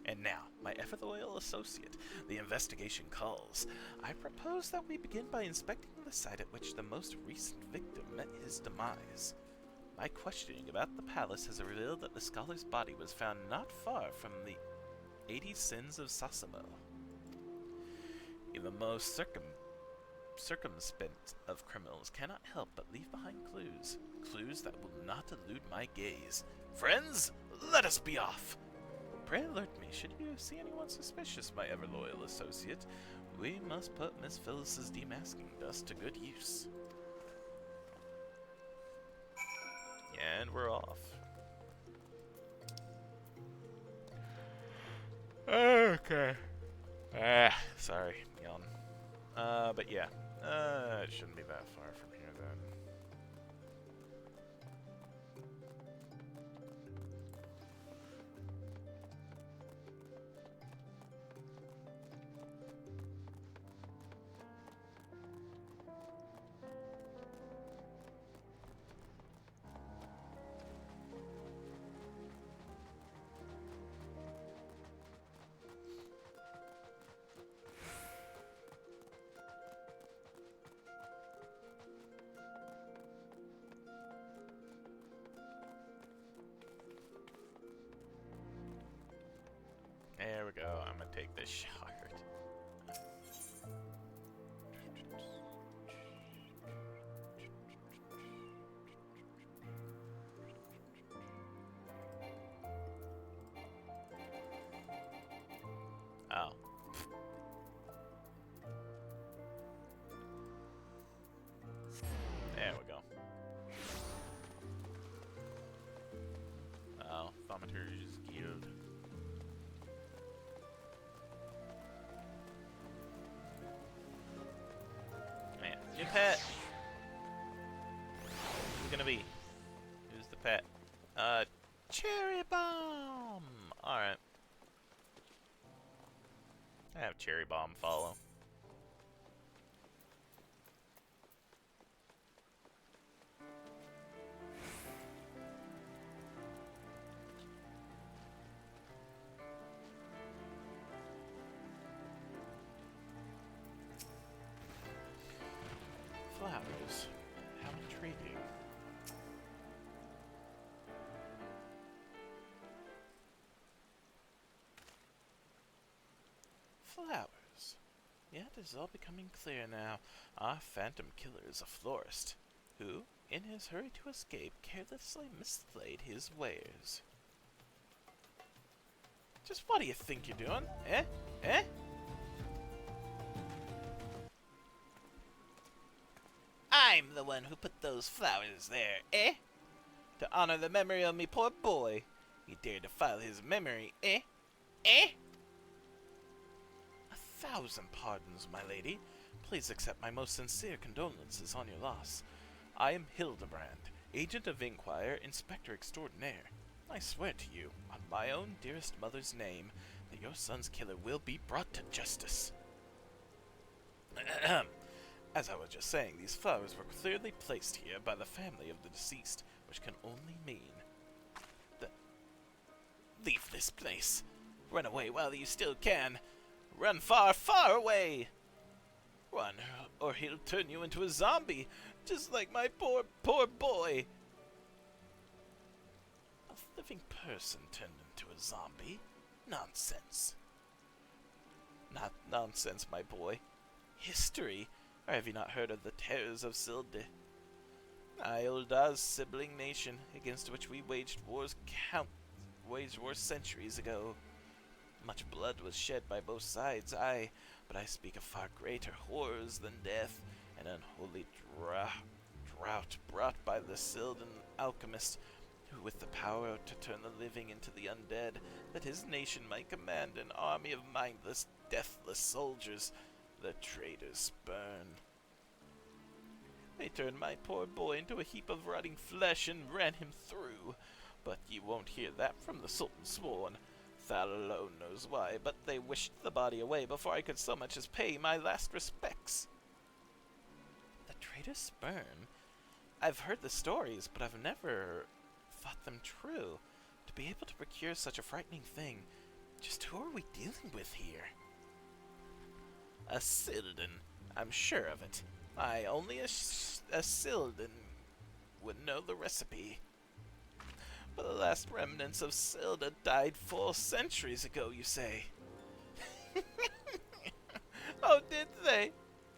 And now, my ever-loyal associate, the investigation calls. I propose that we begin by inspecting the site at which the most recent victim met his demise. My questioning about the palace has revealed that the scholar's body was found not far from the 80 Sins of Sasimo. Even the most circumspect of criminals cannot help but leave behind clues that will not elude my gaze. Friends, let us be off! Pray alert me should you see anyone suspicious, my ever-loyal associate. We must put Miss Phyllis's demasking dust to good use. And we're off. Okay. Sorry, yawn. But yeah. It shouldn't be that far from here then. There we go. I'm gonna take this shard. Oh. There we go. Oh, Thaumaturge's Guild. Man, new pet! Who's it gonna be? Who's the pet? Cherry Bomb! Alright. I have Cherry Bomb follow. Flowers. How intriguing. Flowers. Yet it is all becoming clear now. Our phantom killer is a florist, who, in his hurry to escape, carelessly mislaid his wares. Just what do you think you're doing? Eh? Eh? I'm the one who put those flowers there, eh? To honor the memory of me poor boy. He dared defile his memory, eh? Eh? 1,000 pardons, my lady. Please accept my most sincere condolences on your loss. I am Hildebrand, agent of Inquire, inspector extraordinaire. I swear to you, on my own dearest mother's name, that your son's killer will be brought to justice. As I was just saying, these flowers were clearly placed here by the family of the deceased, which can only mean that... Leave this place. Run away while you still can. Run far, far away! Run, or he'll turn you into a zombie, just like my poor, poor boy. A living person turned into a zombie? Nonsense. Not nonsense, my boy. History? Or have you not heard of the terrors of Silde? Iolda's sibling nation, against which we waged wars centuries ago. Much blood was shed by both sides, aye, but I speak of far greater horrors than death, an unholy drought brought by the Sildan alchemist, who with the power to turn the living into the undead, that his nation might command an army of mindless, deathless soldiers, the traitors burn. They turned my poor boy into a heap of rotting flesh and ran him through, but you won't hear that from the Sultan's sworn. Thal alone knows why, but they wished the body away before I could so much as pay my last respects. The traitors spurn? I've heard the stories, but I've never thought them true. To be able to procure such a frightening thing, just who are we dealing with here? A Sildan, I'm sure of it. Only a Sildan would know the recipe. But the last remnants of Silda died 4 centuries ago, you say? Oh, did they?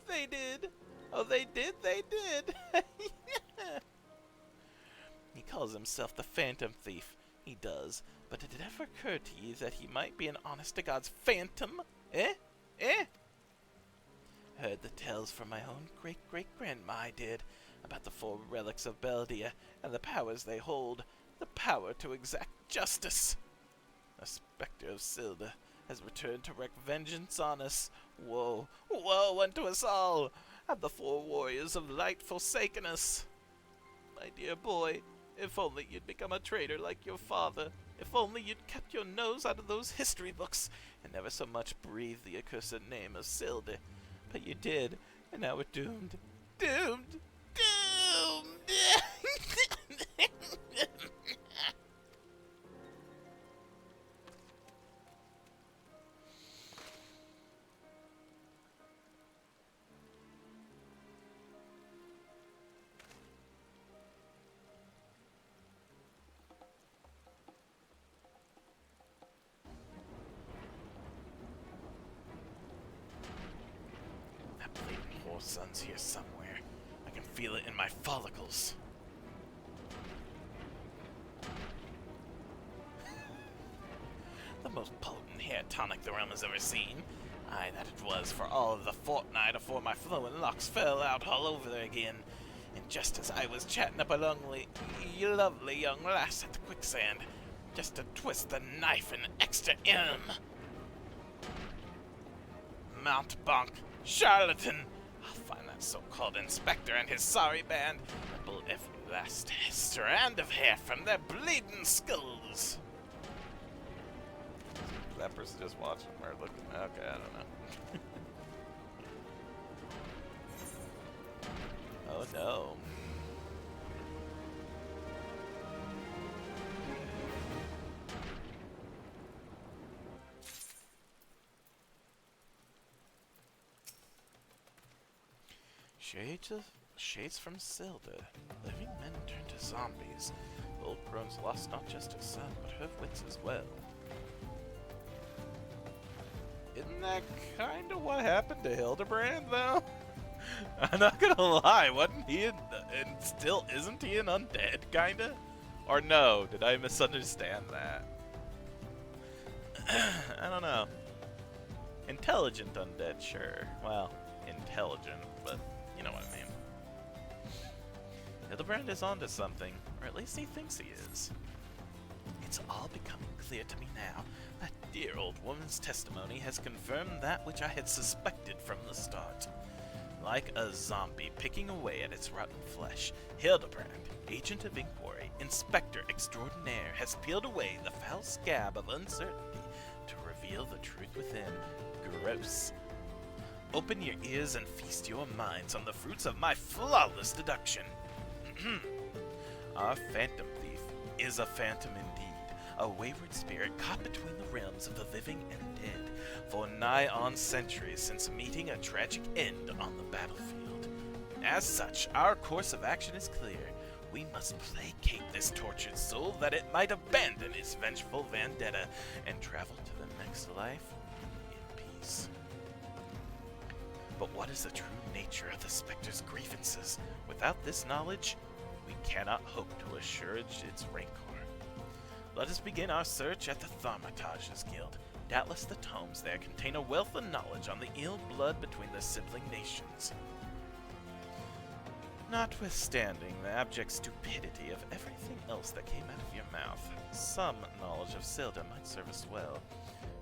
They did. Oh, they did? They did. He calls himself the Phantom Thief. He does. But did it ever occur to ye that he might be an honest-to-God's phantom? Eh? Eh? Heard the tales from my own great-great-grandma, I did, about the 4 relics of Beldia and the powers they hold, the power to exact justice. A spectre of Silda has returned to wreak vengeance on us. Woe, woe unto us all! Have the 4 warriors of light forsaken us? My dear boy, if only you'd become a traitor like your father. If only you'd kept your nose out of those history books and never so much breathed the accursed name of Silda. But you did, and now we're doomed. Doomed! Doomed! That blatant whore sun's here somewhere. I can feel it in my follicles. The most potent hair tonic the realm has ever seen. Aye, that it was, for all of the fortnight afore my flowing locks fell out all over there again. And just as I was chatting up a lovely young lass at the quicksand, just to twist the knife and extra in. Mountebank, charlatan! I'll find that so-called inspector and his sorry band and pull every last strand of hair from their bleeding skulls. That person just watching or looking. Okay, I don't know. Oh no. Shades from Silda. Living men turn to zombies. Ultros lost not just her son, but her wits as well. Isn't that kind of what happened to Hildebrand, though? I'm not gonna lie, wasn't he and still isn't he an undead, kinda? Or no, did I misunderstand that? I don't know. Intelligent undead, sure. Well, intelligent, but you know what I mean. Hildebrand is onto something, or at least he thinks he is. It's all becoming clear to me now. That dear old woman's testimony has confirmed that which I had suspected from the start. Like a zombie picking away at its rotten flesh, Hildebrand, agent of inquiry, inspector extraordinaire, has peeled away the foul scab of uncertainty to reveal the truth within. Gross. Open your ears and feast your minds on the fruits of my flawless deduction. Our phantom thief is a phantom indeed. A wayward spirit caught between the realms of the living and dead for nigh on centuries since meeting a tragic end on the battlefield. As such, our course of action is clear. We must placate this tortured soul that it might abandon its vengeful vendetta and travel to the next life in peace. But what is the true nature of the specter's grievances? Without this knowledge, we cannot hope to assuage its rancor. Let us begin our search at the Thaumaturge's Guild. Doubtless the tomes there contain a wealth of knowledge on the ill blood between the sibling nations. Notwithstanding the abject stupidity of everything else that came out of your mouth, some knowledge of Silda might serve us well.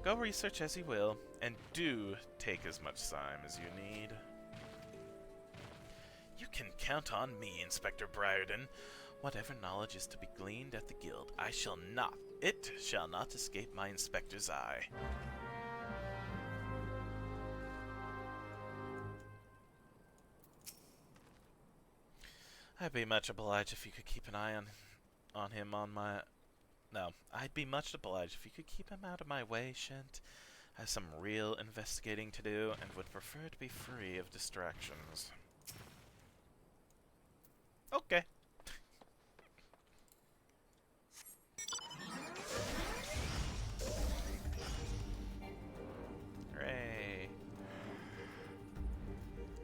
Go research as you will, and do take as much time as you need. You can count on me, Inspector Briarden. Whatever knowledge is to be gleaned at the guild, it shall not escape my inspector's eye. I'd be much obliged if you could keep an eye on him on my... No, I'd be much obliged if you could keep him out of my way, Shint. I have some real investigating to do, and would prefer to be free of distractions. Okay. Hooray.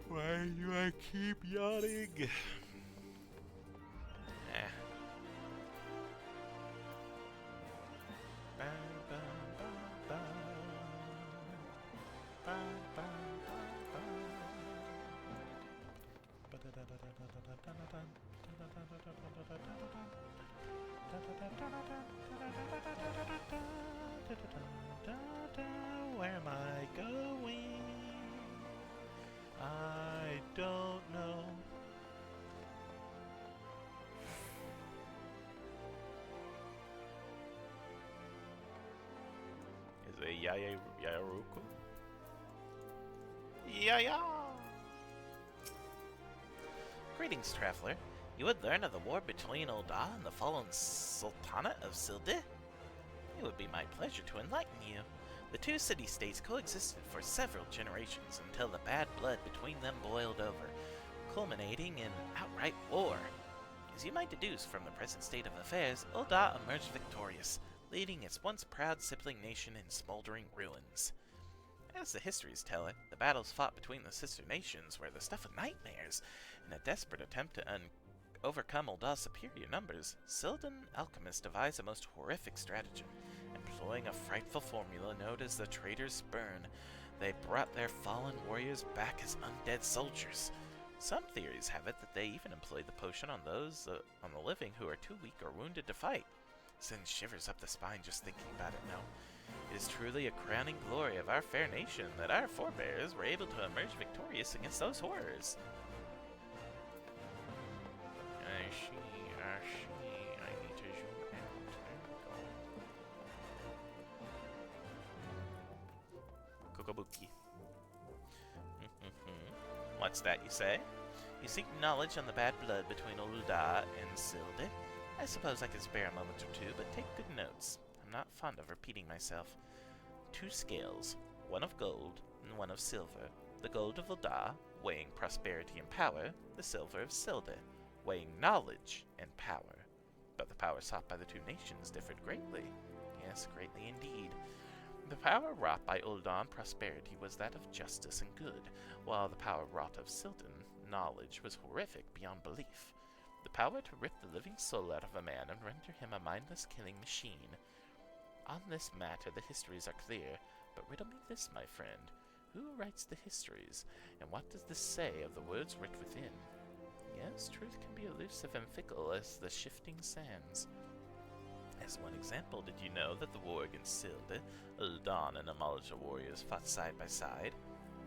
Why do I keep yawning? Where am I going? I don't know. Is it Yayaruku? Yaya! Greetings, traveler. You would learn of the war between Ulda and the fallen Sultanate of Silde? It would be my pleasure to enlighten you. The two city-states coexisted for several generations until the bad blood between them boiled over, culminating in outright war. As you might deduce from the present state of affairs, Ulda emerged victorious, leading its once proud sibling nation in smoldering ruins. As the histories tell it, the battles fought between the sister nations were the stuff of nightmares. In a desperate attempt to overcome Ulda's superior numbers, Sildan alchemists devised a most horrific stratagem. Employing a frightful formula known as the Traitor's Spurn, they brought their fallen warriors back as undead soldiers. Some theories have it that they even employed the potion on those on the living who are too weak or wounded to fight. Sends shivers up the spine just thinking about it now. It is truly a crowning glory of our fair nation that our forebears were able to emerge victorious against those horrors. I see. I need to zoom out. There we go. Kokobuki. What's that you say? You seek knowledge on the bad blood between Ulda and Silde? I suppose I could spare a moment or two, but take good notes. I'm not fond of repeating myself. 2 scales, one of gold and one of silver. The gold of Ulda, weighing prosperity and power, the silver of Silde, weighing knowledge and power. But the power sought by the two nations differed greatly. Yes, greatly indeed. The power wrought by Uldan prosperity was that of justice and good, while the power wrought of Sildan knowledge was horrific beyond belief. The power to rip the living soul out of a man and render him a mindless killing machine. On this matter the histories are clear, but riddle me this, my friend. Who writes the histories, and what does this say of the words writ within? Yes, truth can be elusive and fickle as the shifting sands. As one example, did you know that the war against Silde, Uldan and Amalja warriors fought side by side?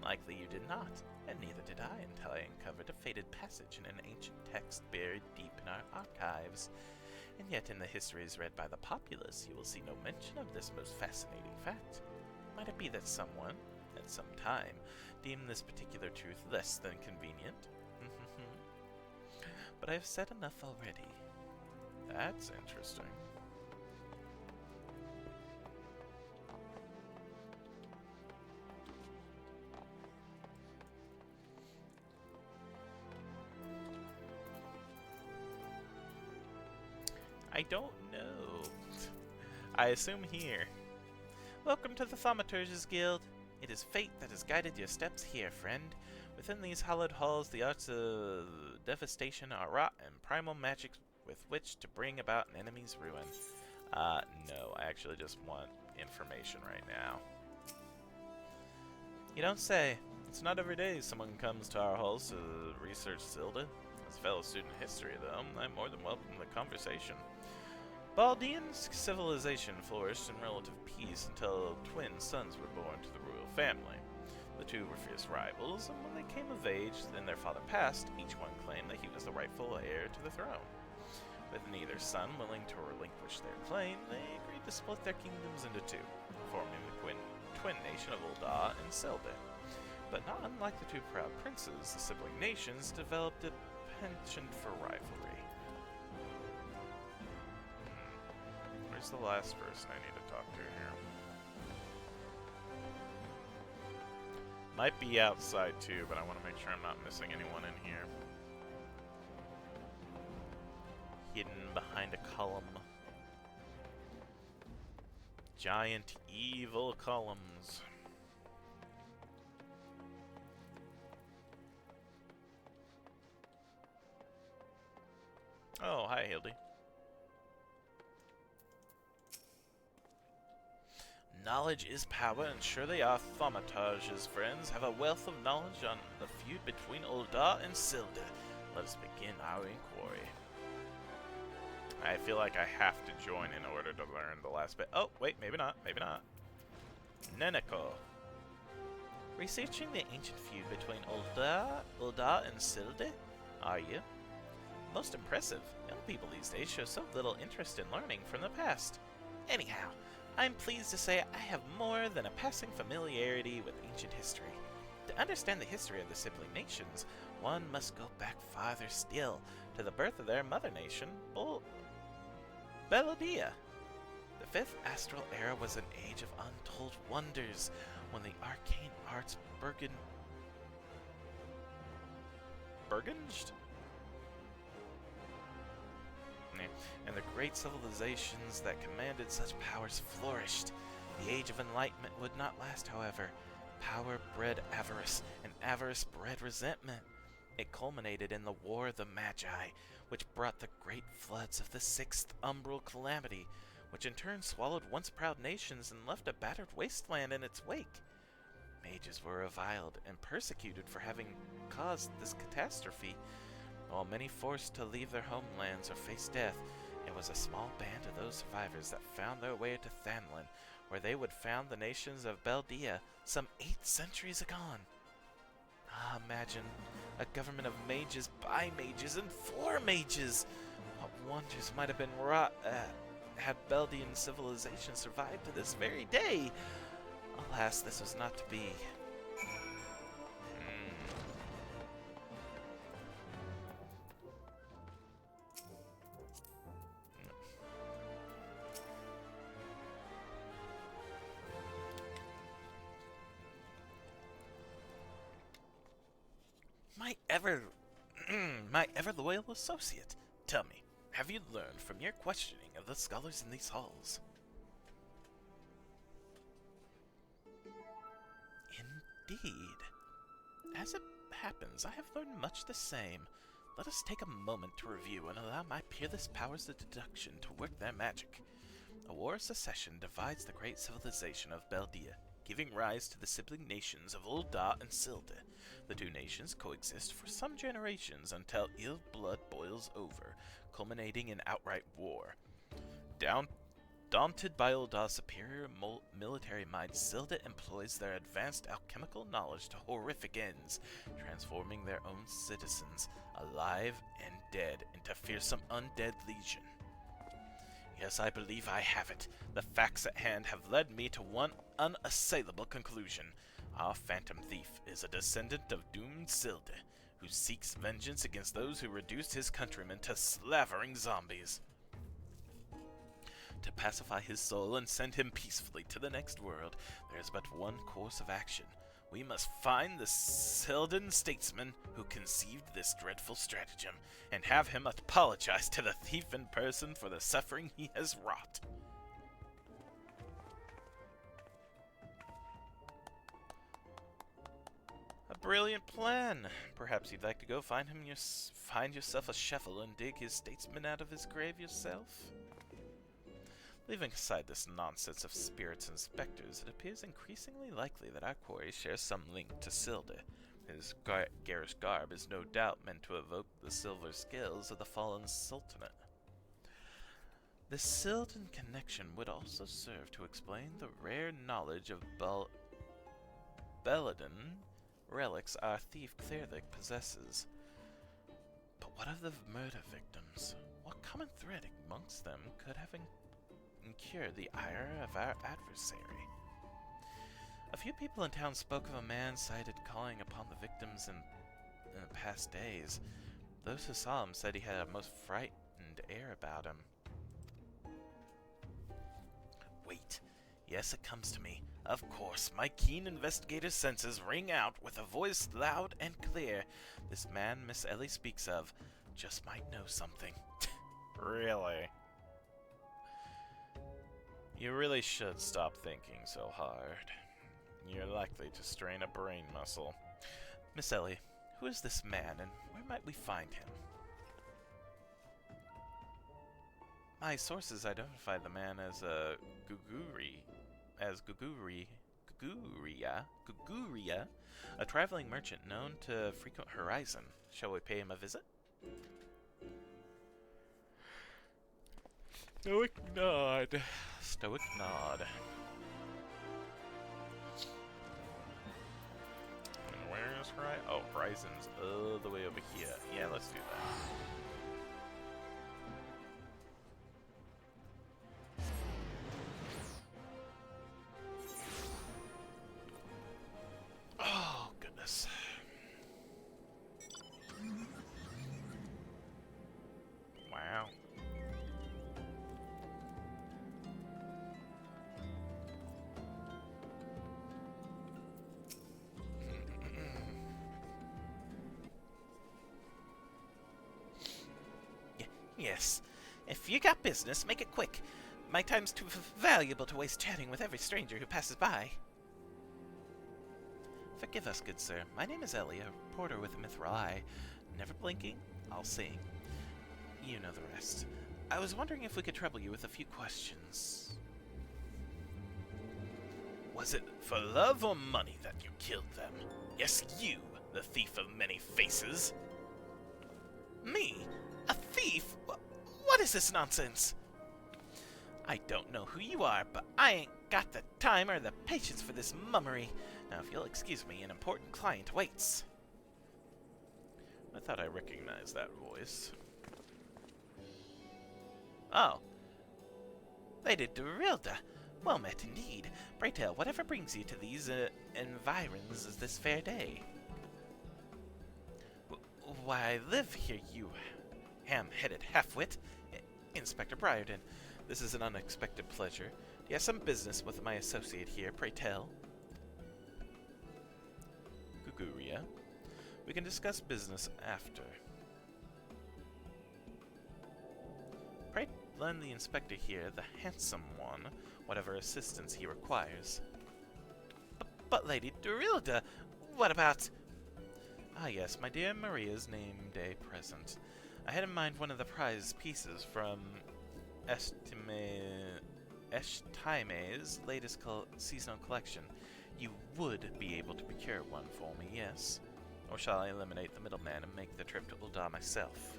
Likely you did not, and neither did I until I uncovered a faded passage in an ancient text buried deep in our archives. And yet in the histories read by the populace you will see no mention of this most fascinating fact. Might it be that someone, at some time, deemed this particular truth less than convenient? But I have said enough already. That's interesting. I don't know. I assume here. Welcome to the Thaumaturge's Guild. It is fate that has guided your steps here, friend. Within these hallowed halls, the arts of devastation are wrought and primal magic with which to bring about an enemy's ruin. No, I actually just want information right now. You don't say. It's not every day someone comes to our halls to research Silde. As a fellow student in history, though, I'm more than welcome to the conversation. Baldean's civilization flourished in relative peace until twin sons were born to the royal family. The two were fierce rivals, and when they came of age and their father passed, each one claimed that he was the rightful heir to the throne. With neither son willing to relinquish their claim, they agreed to split their kingdoms into two, forming the twin nation of Ulda and Silde. But not unlike the two proud princes, the sibling nations developed a penchant for rivalry. Where's the last person I need to talk to here? Might be outside too, but I want to make sure I'm not missing anyone in here. Hidden behind a column. Giant evil columns. Oh, hi, Hildy. Knowledge is power, and surely our Thaumaturge's friends have a wealth of knowledge on the feud between Ulda and Silde. Let us begin our inquiry. I feel like I have to join in order to learn the last bit. Oh, wait, maybe not, maybe not. Neneko. Researching the ancient feud between Ulda and Silde, are you? Most impressive. Young people these days show so little interest in learning from the past. Anyhow, I'm pleased to say I have more than a passing familiarity with ancient history. To understand the history of the sibling nations, one must go back farther still, to the birth of their mother nation, Belodia. The Fifth Astral Era was an age of untold wonders, when the arcane arts burgeoned? And the great civilizations that commanded such powers flourished. The Age of Enlightenment would not last, however. Power bred avarice, and avarice bred resentment. It culminated in the War of the Magi, which brought the great floods of the Sixth Umbral Calamity, which in turn swallowed once proud nations and left a battered wasteland in its wake. Mages were reviled and persecuted for having caused this catastrophe. While many forced to leave their homelands or face death, it was a small band of those survivors that found their way to Thanlin, where they would found the nations of Beldia some 8 centuries agone. Ah, imagine a government of mages by mages and for mages! What wonders might have been wrought had Beldian civilization survived to this very day! Alas, this was not to be. My ever loyal associate, tell me, have you learned from your questioning of the scholars in these halls? Indeed. As it happens, I have learned much the same. Let us take a moment to review and allow my peerless powers of deduction to work their magic. A war of secession divides the great civilization of Beldia, giving rise to the sibling nations of Ulda and Silde. The two nations coexist for some generations until ill blood boils over, culminating in outright war. Daunted by Ulda's superior military might, Silde employs their advanced alchemical knowledge to horrific ends, transforming their own citizens, alive and dead, into fearsome undead legion. Yes, I believe I have it. The facts at hand have led me to one unassailable conclusion. Our phantom thief is a descendant of doomed Silde, who seeks vengeance against those who reduced his countrymen to slavering zombies. To pacify his soul and send him peacefully to the next world, there is but one course of action. We must find the Sildan statesman who conceived this dreadful stratagem, and have him apologize to the thief in person for the suffering he has wrought. A brilliant plan. Perhaps you'd like to go find yourself a shovel and dig his statesman out of his grave yourself? Leaving aside this nonsense of spirits and specters, it appears increasingly likely that our quarry shares some link to Silde. His garish garb is no doubt meant to evoke the silver scales of the fallen sultanate. The Sildan connection would also serve to explain the rare knowledge of Belladin relics our thief Clearlick possesses. But what of the murder victims? What common thread amongst them could have incurred the ire of our adversary? A few people in town spoke of a man sighted calling upon the victims in the past days. Those who saw him said he had a most frightened air about him. Wait. Yes, it comes to me. Of course, my keen investigator's senses ring out with a voice loud and clear. This man Miss Ellie speaks of just might know something. Really? You really should stop thinking so hard. You're likely to strain a brain muscle. Miss Ellie, who is this man, and where might we find him? My sources identify the man as Guguria, a traveling merchant known to frequent Horizon. Shall we pay him a visit? Stoic nod. Stoic nod. And where's right? Oh, Horizon's all the way over here. Yeah, let's do that. Oh, goodness. Wow. Yes. If you got business, make it quick. My time's too valuable to waste chatting with every stranger who passes by. Forgive us, good sir. My name is Ellie, a reporter with a Mithril Eye. Never blinking, all seeing. You know the rest. I was wondering if we could trouble you with a few questions. Was it for love or money that you killed them? Yes, you, the thief of many faces. Me? A thief? What is this nonsense? I don't know who you are, but I ain't got the time or the patience for this mummery. Now, if you'll excuse me, an important client waits. I thought I recognized that voice. Oh. Lady Dorilda. Well met indeed. Pray tell, whatever brings you to these environs is this fair day? Why, I live here, you ham-headed half-wit. Inspector Briarden, this is an unexpected pleasure. Do you have some business with my associate here, pray tell? Guguria. We can discuss business after. Pray lend the inspector here, the handsome one, whatever assistance he requires. But Lady Dorilda, what about... Ah yes, my dear Maria's name day present. I had in mind one of the prize pieces from Eshtime's latest seasonal collection. You would be able to procure one for me, yes? Or shall I eliminate the middleman and make the trip to Ulda myself?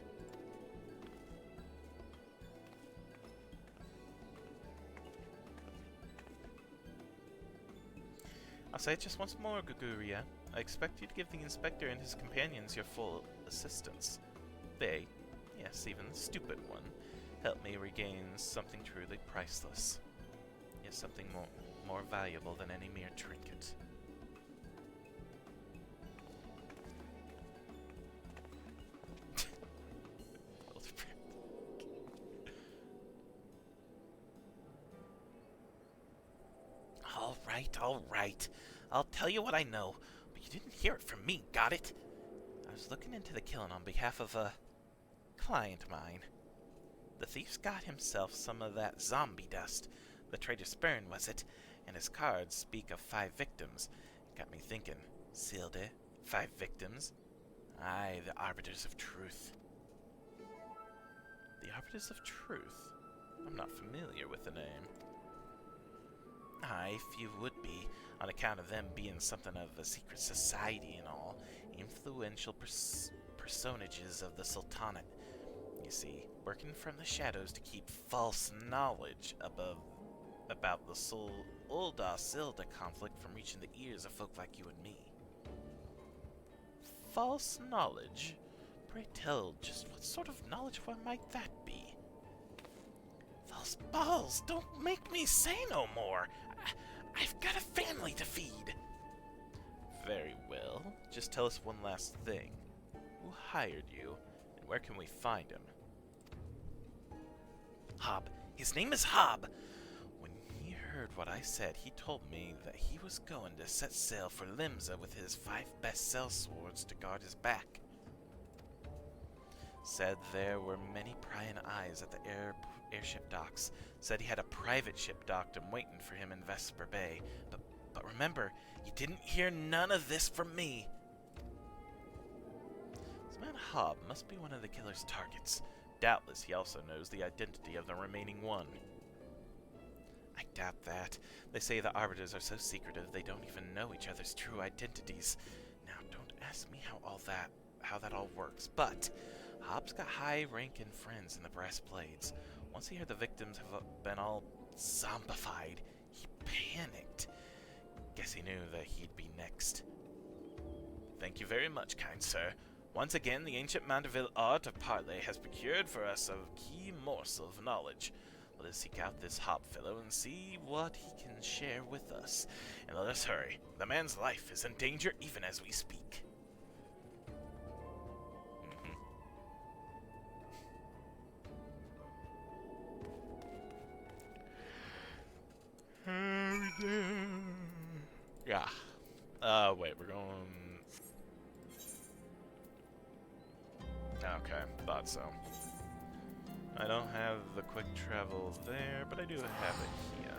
I'll say it just once more, Guguria. I expect you to give the inspector and his companions your full assistance. They, yes, even the stupid one, help me regain something truly priceless. Yes, something more valuable than any mere trinket. All right. I'll tell you what I know, but you didn't hear it from me, got it? I was looking into the killing on behalf of a client of mine. The thief's got himself some of that zombie dust. The traitor Spurn, was it? And his cards speak of 5 victims. Got me thinking. Silde, 5 victims? Aye, the Arbiters of Truth. The Arbiters of Truth? I'm not familiar with the name. Aye, if you would be, on account of them being something of a secret society and all, influential personages of the Sultanate. You see, working from the shadows to keep false knowledge about the Ulda-Silda conflict from reaching the ears of folk like you and me. False knowledge? Pray tell, just what sort of knowledge might that be? False balls, don't make me say no more. I've got a family to feed. Very well. Just tell us one last thing. Who hired you, and where can we find him? Hob. His name is Hob. When he heard what I said, he told me that he was going to set sail for Limsa with his 5 best sellswords to guard his back. Said there were many prying eyes at the airship docks. Said he had a private ship docked and waiting for him in Vesper Bay. But remember, you didn't hear none of this from me. This man Hob must be one of the killer's targets. Doubtless he also knows the identity of the remaining one. I doubt that. They say the Arbiters are so secretive they don't even know each other's true identities. Now, don't ask me how that all works, but Hobbs got high-ranking friends in the Brass Blades. Once he heard the victims have been all zombified, he panicked. Guess he knew that he'd be next. Thank you very much, kind sir. Once again, the ancient Mandeville art of parley has procured for us a key morsel of knowledge. Let us seek out this Hob fellow and see what he can share with us. And let us hurry. The man's life is in danger even as we speak. Yeah. Wait, we're going... Okay, thought so. I don't have the quick travel there, but I do have it here.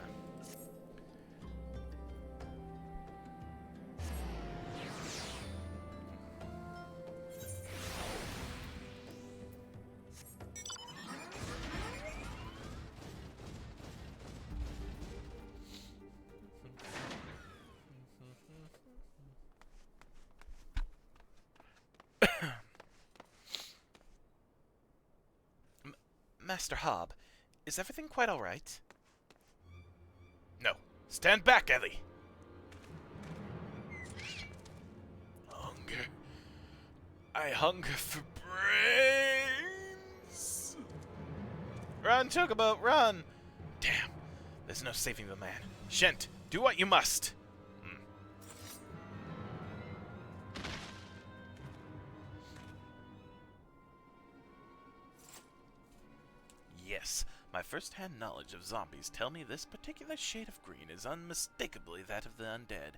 Master Hob, is everything quite alright? No. Stand back, Ellie! Hunger. I hunger for brains! Run, Chocobo, run! Damn, there's no saving the man. Shent, do what you must! Yes, my first-hand knowledge of zombies tell me this particular shade of green is unmistakably that of the undead.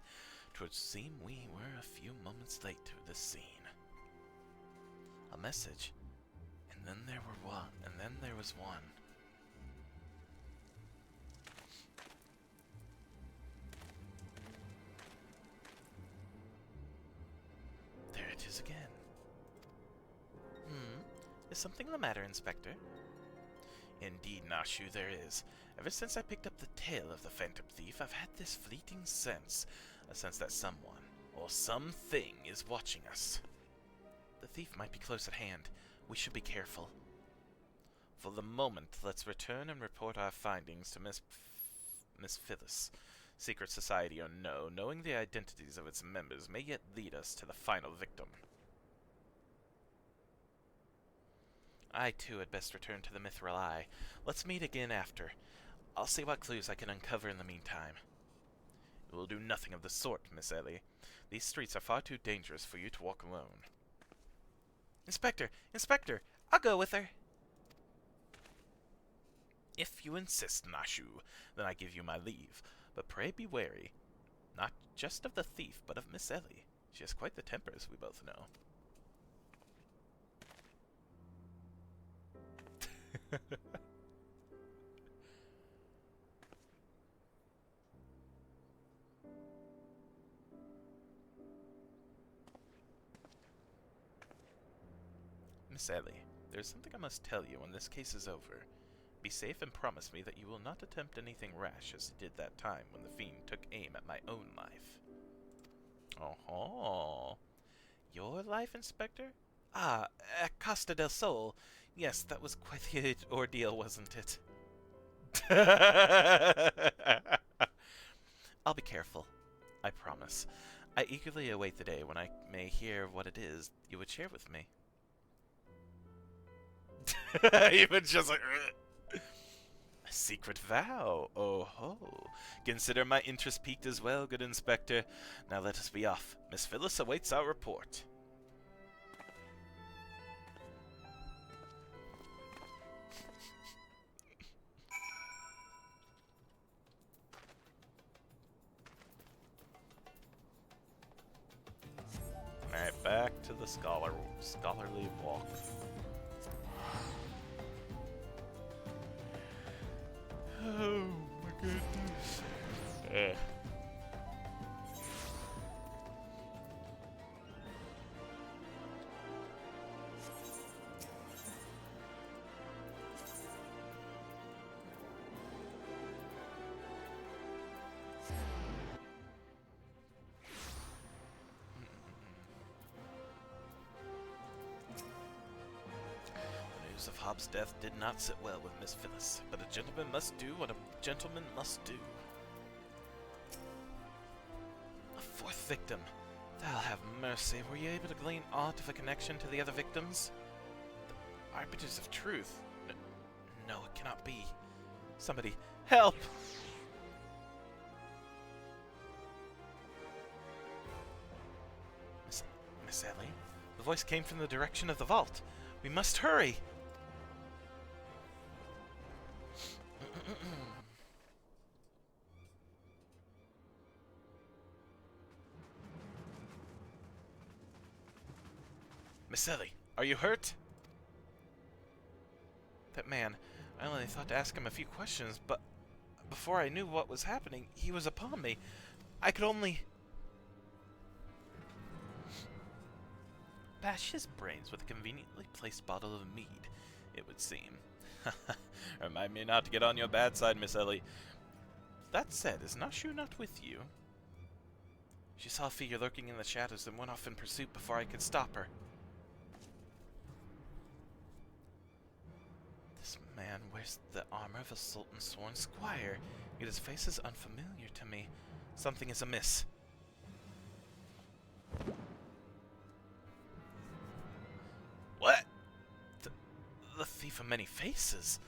'Twould seem we were a few moments late to this scene. A message, and then there was one. There it is again. Is something the matter, Inspector? Indeed, Nashu, there is. Ever since I picked up the tale of the Phantom Thief, I've had this fleeting sense. A sense that someone, or something, is watching us. The thief might be close at hand. We should be careful. For the moment, let's return and report our findings to Miss Phyllis. Secret society or no, knowing the identities of its members may yet lead us to the final victim. I, too, had best return to the Mithril Eye. Let's meet again after. I'll see what clues I can uncover in the meantime. It will do nothing of the sort, Miss Ellie. These streets are far too dangerous for you to walk alone. Inspector! Inspector! I'll go with her! If you insist, Nashu, then I give you my leave. But pray be wary. Not just of the thief, but of Miss Ellie. She has quite the temper, as we both know. Miss Ellie, there is something I must tell you when this case is over. Be safe and promise me that you will not attempt anything rash as you did that time when the fiend took aim at my own life. Oh-ho. Your life, Inspector? Ah, at Costa del Sol. Yes, that was quite the ordeal, wasn't it? I'll be careful. I promise. I eagerly await the day when I may hear what it is you would share with me. Even just like... A secret vow. Oh ho. Consider my interest piqued as well, good Inspector. Now let us be off. Miss Phyllis awaits our report. Alright, back to the scholarly walk. Oh my goodness. news of Hobbs' death did not sit well with Miss Phyllis, but a gentleman must do what a gentleman must do. A fourth victim. Thou have mercy. Were you able to glean aught of a connection to the other victims? The arbiters of truth? No, it cannot be. Somebody, help! Miss Ellie? The voice came from the direction of the vault. We must hurry! Miss Ellie, are you hurt? That man, I only thought to ask him a few questions, but before I knew what was happening, he was upon me. I could only bash his brains with a conveniently placed bottle of mead, it would seem. Remind me not to get on your bad side, Miss Ellie. That said, is Nashu not with you? She saw a figure lurking in the shadows and went off in pursuit before I could stop her. This man wears the armor of a Sultan's sworn squire, yet his face is unfamiliar to me. Something is amiss. What? The thief of many faces?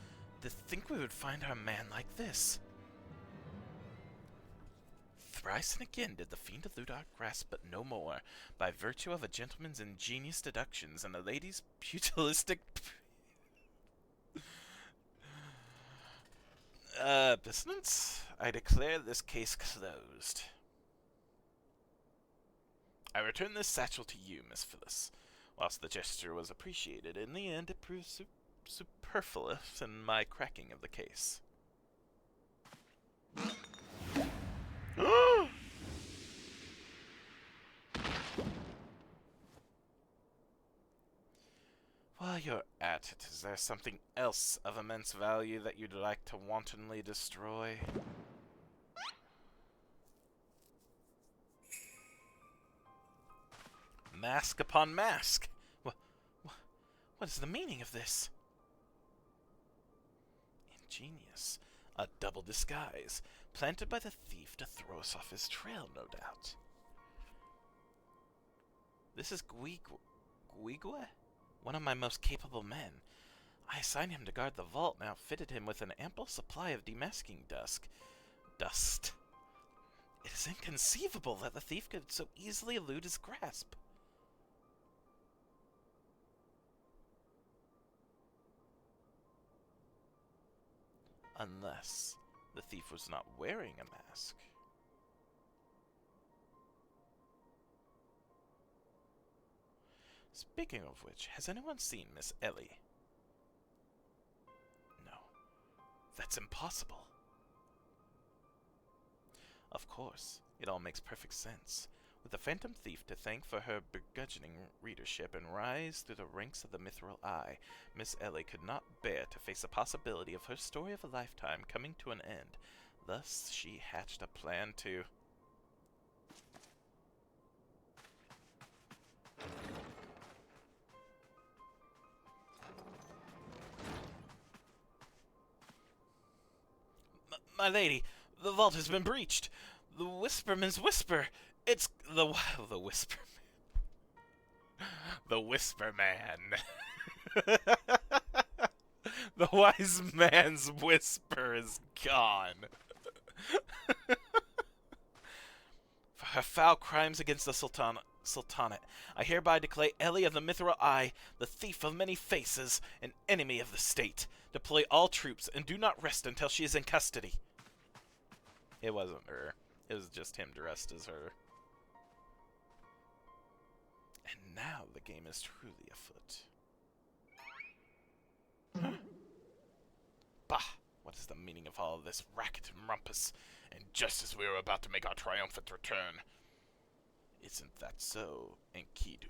To think we would find our man like this. Thrice and again did the fiend elude our grasp, but no more, by virtue of a gentleman's ingenious deductions and a lady's pugilistic dissonance? I declare this case closed. I return this satchel to you, Miss Phyllis. Whilst the gesture was appreciated, in the end it proved superfluous in my cracking of the case. While you're at it, is there something else of immense value that you'd like to wantonly destroy? Mask upon mask! What is the meaning of this? Ingenious. A double disguise, planted by the thief to throw us off his trail, no doubt. This is Guigwe? One of my most capable men. I assigned him to guard the vault and outfitted him with an ample supply of demasking dust. It is inconceivable that the thief could so easily elude his grasp. Unless the thief was not wearing a mask. Speaking of which, has anyone seen Miss Ellie? No. That's impossible. Of course, it all makes perfect sense. With the Phantom Thief to thank for her begrudging readership and rise through the ranks of the Mithril Eye, Miss Ellie could not bear to face the possibility of her story of a lifetime coming to an end. Thus, she hatched a plan to... My lady, the vault has been breached. The Whisperman's whisper. It's the Whisper Man. The Whisper Man. The wise man's whisper is gone. For her foul crimes against the Sultanate, I hereby declare Ellie of the Mithril Eye, the thief of many faces, an enemy of the state. Deploy all troops and do not rest until she is in custody. It wasn't her. It was just him dressed as her. And now the game is truly afoot. Bah! What is the meaning of all this racket and rumpus? And just as we were about to make our triumphant return. Isn't that so, Enkidu?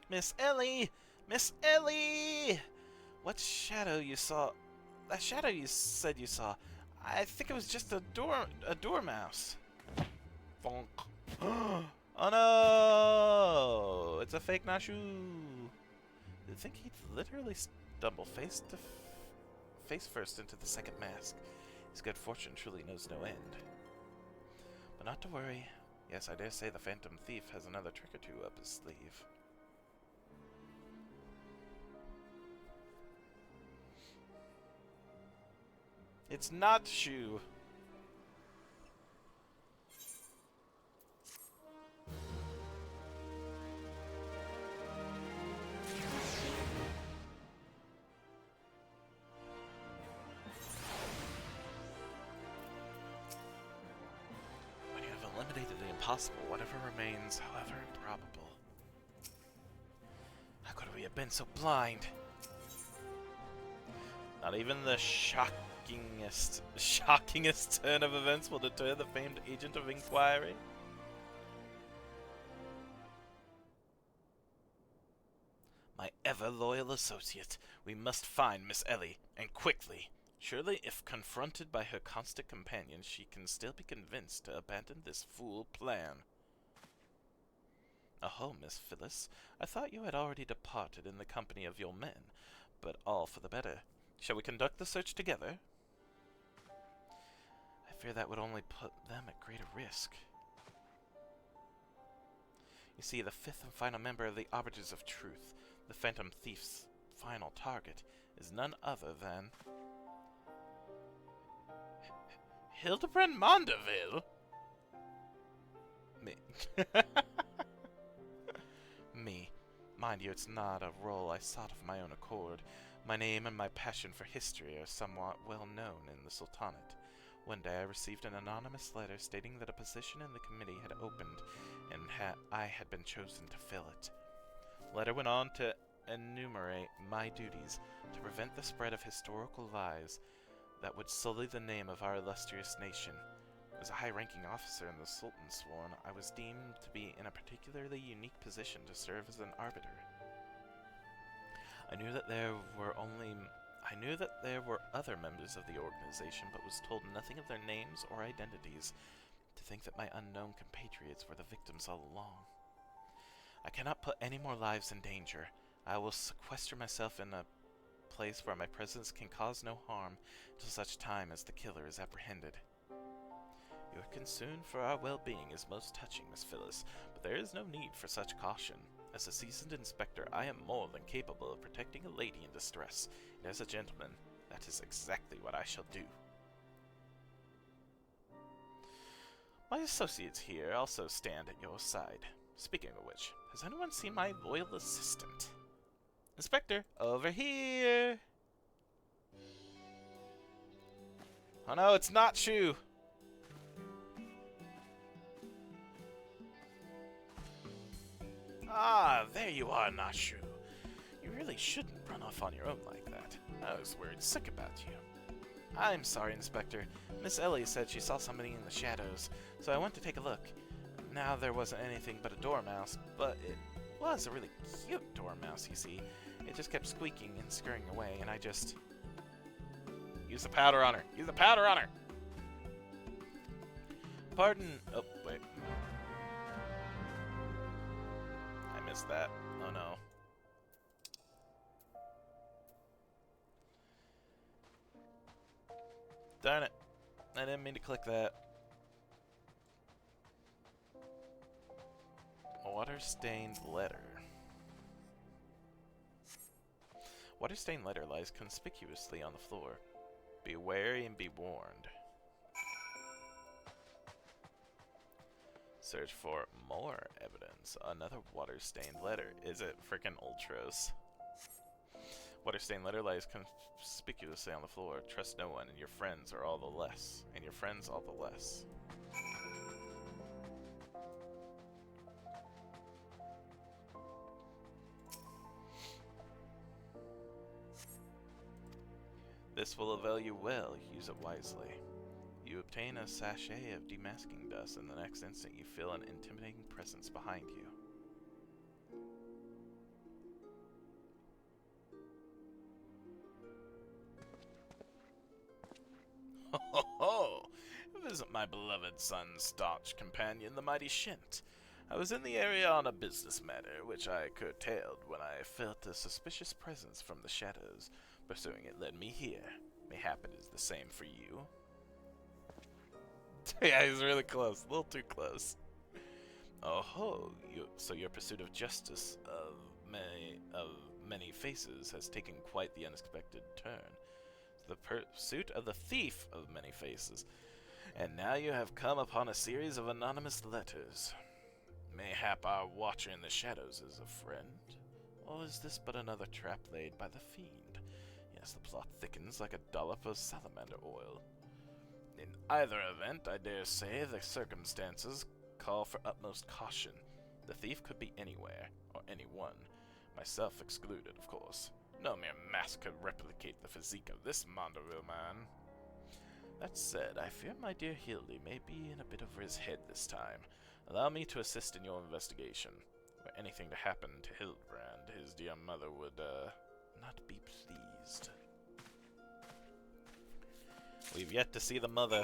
Miss Ellie! Miss Ellie! What shadow you saw? That shadow you said you saw. I think it was just a dormouse. Bonk. Oh no! It's a fake Nashu. You'd think he'd literally stumble face first into the second mask. His good fortune truly knows no end. But not to worry. Yes, I dare say the Phantom Thief has another trick or two up his sleeve. It's not Shu. When you have eliminated the impossible, whatever remains, however improbable. How could we have been so blind? Not even the shockingest turn of events will deter the famed agent of inquiry. My ever-loyal associate, we must find Miss Ellie, and quickly. Surely, if confronted by her constant companion, she can still be convinced to abandon this fool plan. Oh, Miss Phyllis, I thought you had already departed in the company of your men, but all for the better. Shall we conduct the search together? I fear that would only put them at greater risk. You see, the fifth and final member of the Arbiters of Truth, the Phantom Thief's final target, is none other than... Hildebrand Mondeville? Me. Me. Mind you, it's not a role I sought of my own accord. My name and my passion for history are somewhat well known in the Sultanate. One day I received an anonymous letter stating that a position in the committee had opened and I had been chosen to fill it. The letter went on to enumerate my duties to prevent the spread of historical lies that would sully the name of our illustrious nation. As a high-ranking officer in the Sultan's Sworn, I was deemed to be in a particularly unique position to serve as an arbiter. I knew that there were other members of the organization, but was told nothing of their names or identities. To think that my unknown compatriots were the victims all along. I cannot put any more lives in danger. I will sequester myself in a place where my presence can cause no harm till such time as the killer is apprehended. Your concern for our well-being is most touching, Miss Phyllis, but there is no need for such caution. As a seasoned inspector, I am more than capable of protecting a lady in distress, and as a gentleman, that is exactly what I shall do. My associates here also stand at your side. Speaking of which, has anyone seen my loyal assistant? Inspector, over here! Oh no, it's not Shu! Ah, there you are, Nashu. You really shouldn't run off on your own like that. I was worried sick about you. I'm sorry, Inspector. Miss Ellie said she saw somebody in the shadows, so I went to take a look. Now there wasn't anything but a dormouse, but it was a really cute dormouse, you see. It just kept squeaking and scurrying away, and I just... Use the powder on her! Use the powder on her! Pardon... Oh, wait. I missed that. Oh no. Darn it. I didn't mean to click that. Water-stained letter. Water-stained letter lies conspicuously on the floor. Be wary and be warned. Search for more evidence. Another water-stained letter. Is it frickin' Ultros? Water-stained letter lies conspicuously on the floor. Trust no one, and your friends are all the less. And your friends all the less. This will avail you well. Use it wisely. You obtain a sachet of demasking dust, and the next instant you feel an intimidating presence behind you. my beloved son's staunch companion, the mighty Shint. I was in the area on a business matter, which I curtailed when I felt a suspicious presence from the shadows. Pursuing it led me here. Mayhap it is the same for you. Yeah, he's really close. A little too close. Oh ho, so your pursuit of justice of many faces has taken quite the unexpected turn. The pursuit of the thief of many faces. And now you have come upon a series of anonymous letters. Mayhap our watcher in the shadows is a friend? Or is this but another trap laid by the fiend? Yes, the plot thickens like a dollop of salamander oil. In either event, I dare say the circumstances call for utmost caution. The thief could be anywhere, or anyone. Myself excluded, of course. No mere mask could replicate the physique of this Mondeville man. That said, I fear my dear Hildy may be in a bit over his head this time. Allow me to assist in your investigation. Were anything to happen to Hildebrand, his dear mother would, not be pleased. We've yet to see the mother.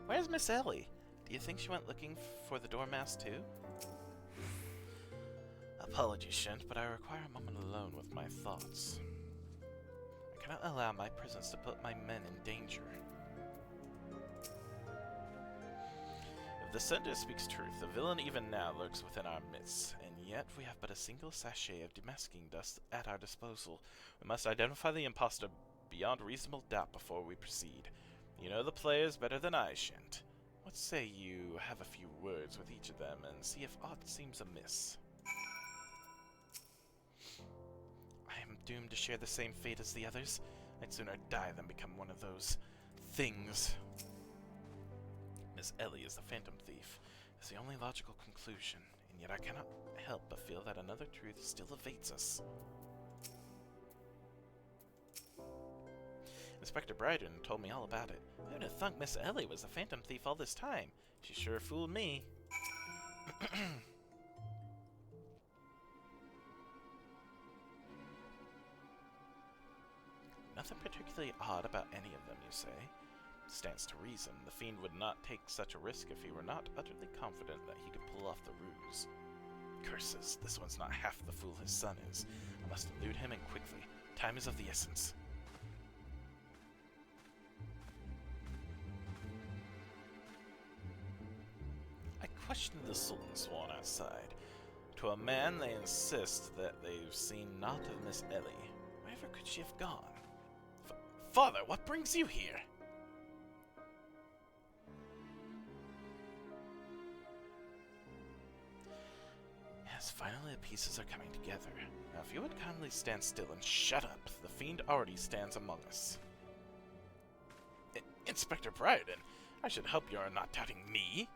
Where's Miss Ellie? Do you think she went looking for the dormouse too? Apologies, Shint, but I require a moment alone with my thoughts. I cannot allow my presence to put my men in danger. If the sender speaks truth, the villain even now lurks within our midst, and yet we have but a single sachet of demasking dust at our disposal. We must identify the impostor beyond reasonable doubt before we proceed. You know the players better than I, Shint. What say you have a few words with each of them and see if aught seems amiss? I am doomed to share the same fate as the others. I'd sooner die than become one of those things. Miss Ellie is the phantom thief. It's the only logical conclusion, and yet I cannot help but feel that another truth still awaits us. Inspector Bryden told me all about it. Who'd have thunk Miss Ellie was the phantom thief all this time? She sure fooled me. Nothing particularly odd about any of them, you say? Stands to reason, the fiend would not take such a risk if he were not utterly confident that he could pull off the ruse. Curses, this one's not half the fool his son is. I must elude him, and quickly. Time is of the essence. I questioned the Sultan sworn outside. To a man, they insist that they've seen naught of Miss Ellie. Wherever could she have gone? Father, what brings you here? Yes, finally the pieces are coming together. Now, if you would kindly stand still and shut up, the fiend already stands among us. Inspector Bryden, I should hope you are not doubting me.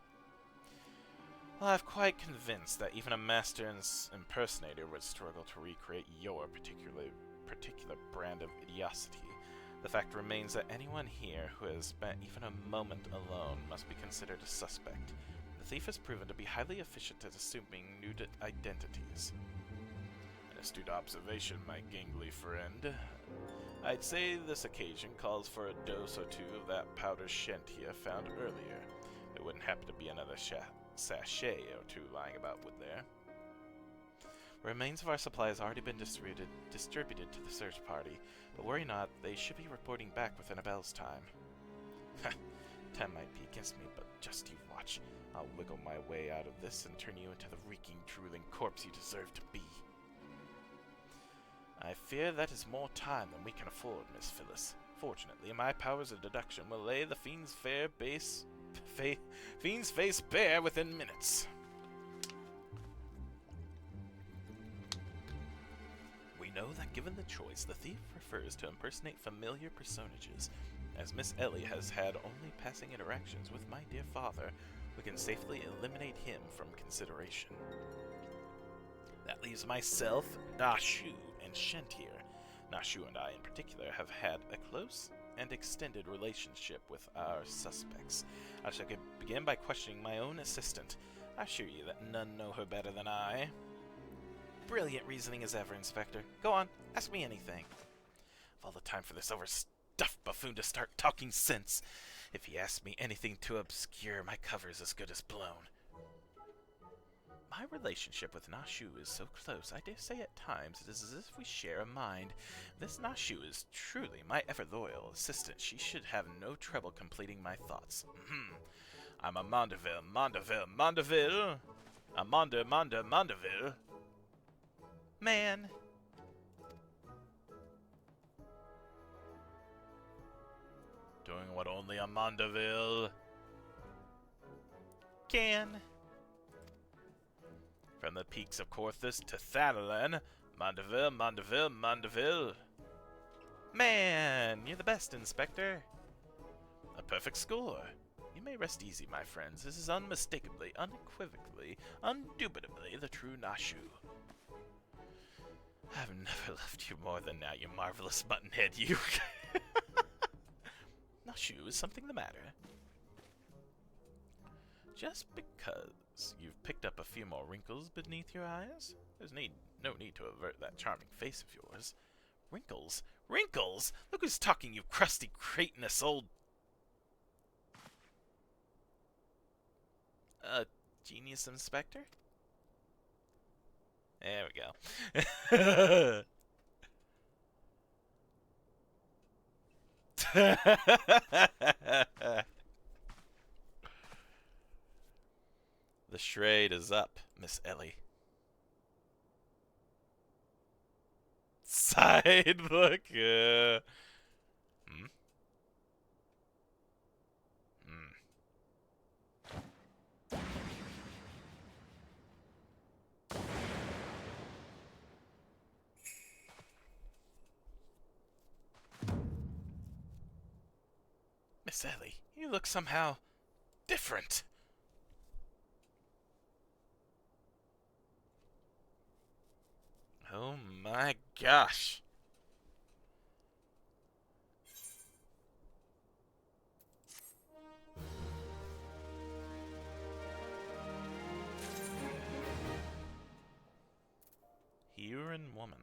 Well, I'm quite convinced that even a master impersonator would struggle to recreate your particular brand of idiocy. The fact remains that anyone here who has spent even a moment alone must be considered a suspect. The thief has proven to be highly efficient at assuming new identities. An astute observation, my gangly friend. I'd say this occasion calls for a dose or two of that powder Shint here found earlier. There wouldn't happen to be another sachet or two lying about, would there? Remains of our supply has already been distributed to the search party, but worry not, they should be reporting back within a bell's time. Time might be against me, but just you watch. I'll wiggle my way out of this and turn you into the reeking, drooling corpse you deserve to be. I fear that is more time than we can afford, Miss Phyllis. Fortunately, my powers of deduction will lay the fiend's face bare within minutes. We know that given the choice, the thief prefers to impersonate familiar personages. As Miss Ellie has had only passing interactions with my dear father, we can safely eliminate him from consideration. That leaves myself, Dashu, Shent here. Nashu and I, in particular, have had a close and extended relationship with our suspects. I shall begin by questioning my own assistant. I assure you that none know her better than I. Brilliant reasoning as ever, Inspector. Go on, ask me anything. I've all the time for this overstuffed buffoon to start talking sense. If he asks me anything too obscure, my cover is as good as blown. My relationship with Nashu is so close, I dare say at times it is as if we share a mind. This Nashu is truly my ever-loyal assistant. She should have no trouble completing my thoughts. I'm a Mondeville. A Mondeville. Man. Doing what only a Mondeville can. From the peaks of Corthus to Thanalan, Mondeville. Man, you're the best, Inspector. A perfect score. You may rest easy, my friends. This is unmistakably, unequivocally, undubitably the true Nashu. I've never loved you more than now, you marvelous buttonhead, you. Nashu, is something the matter? Just because you've picked up a few more wrinkles beneath your eyes? There's no need to avert that charming face of yours. Wrinkles? Wrinkles? Look who's talking, you crusty, cretinous old... Genius, Inspector? There we go. The charade is up, Miss Ellie. Side look. Miss Ellie, you look somehow different. Oh my gosh. Huron woman.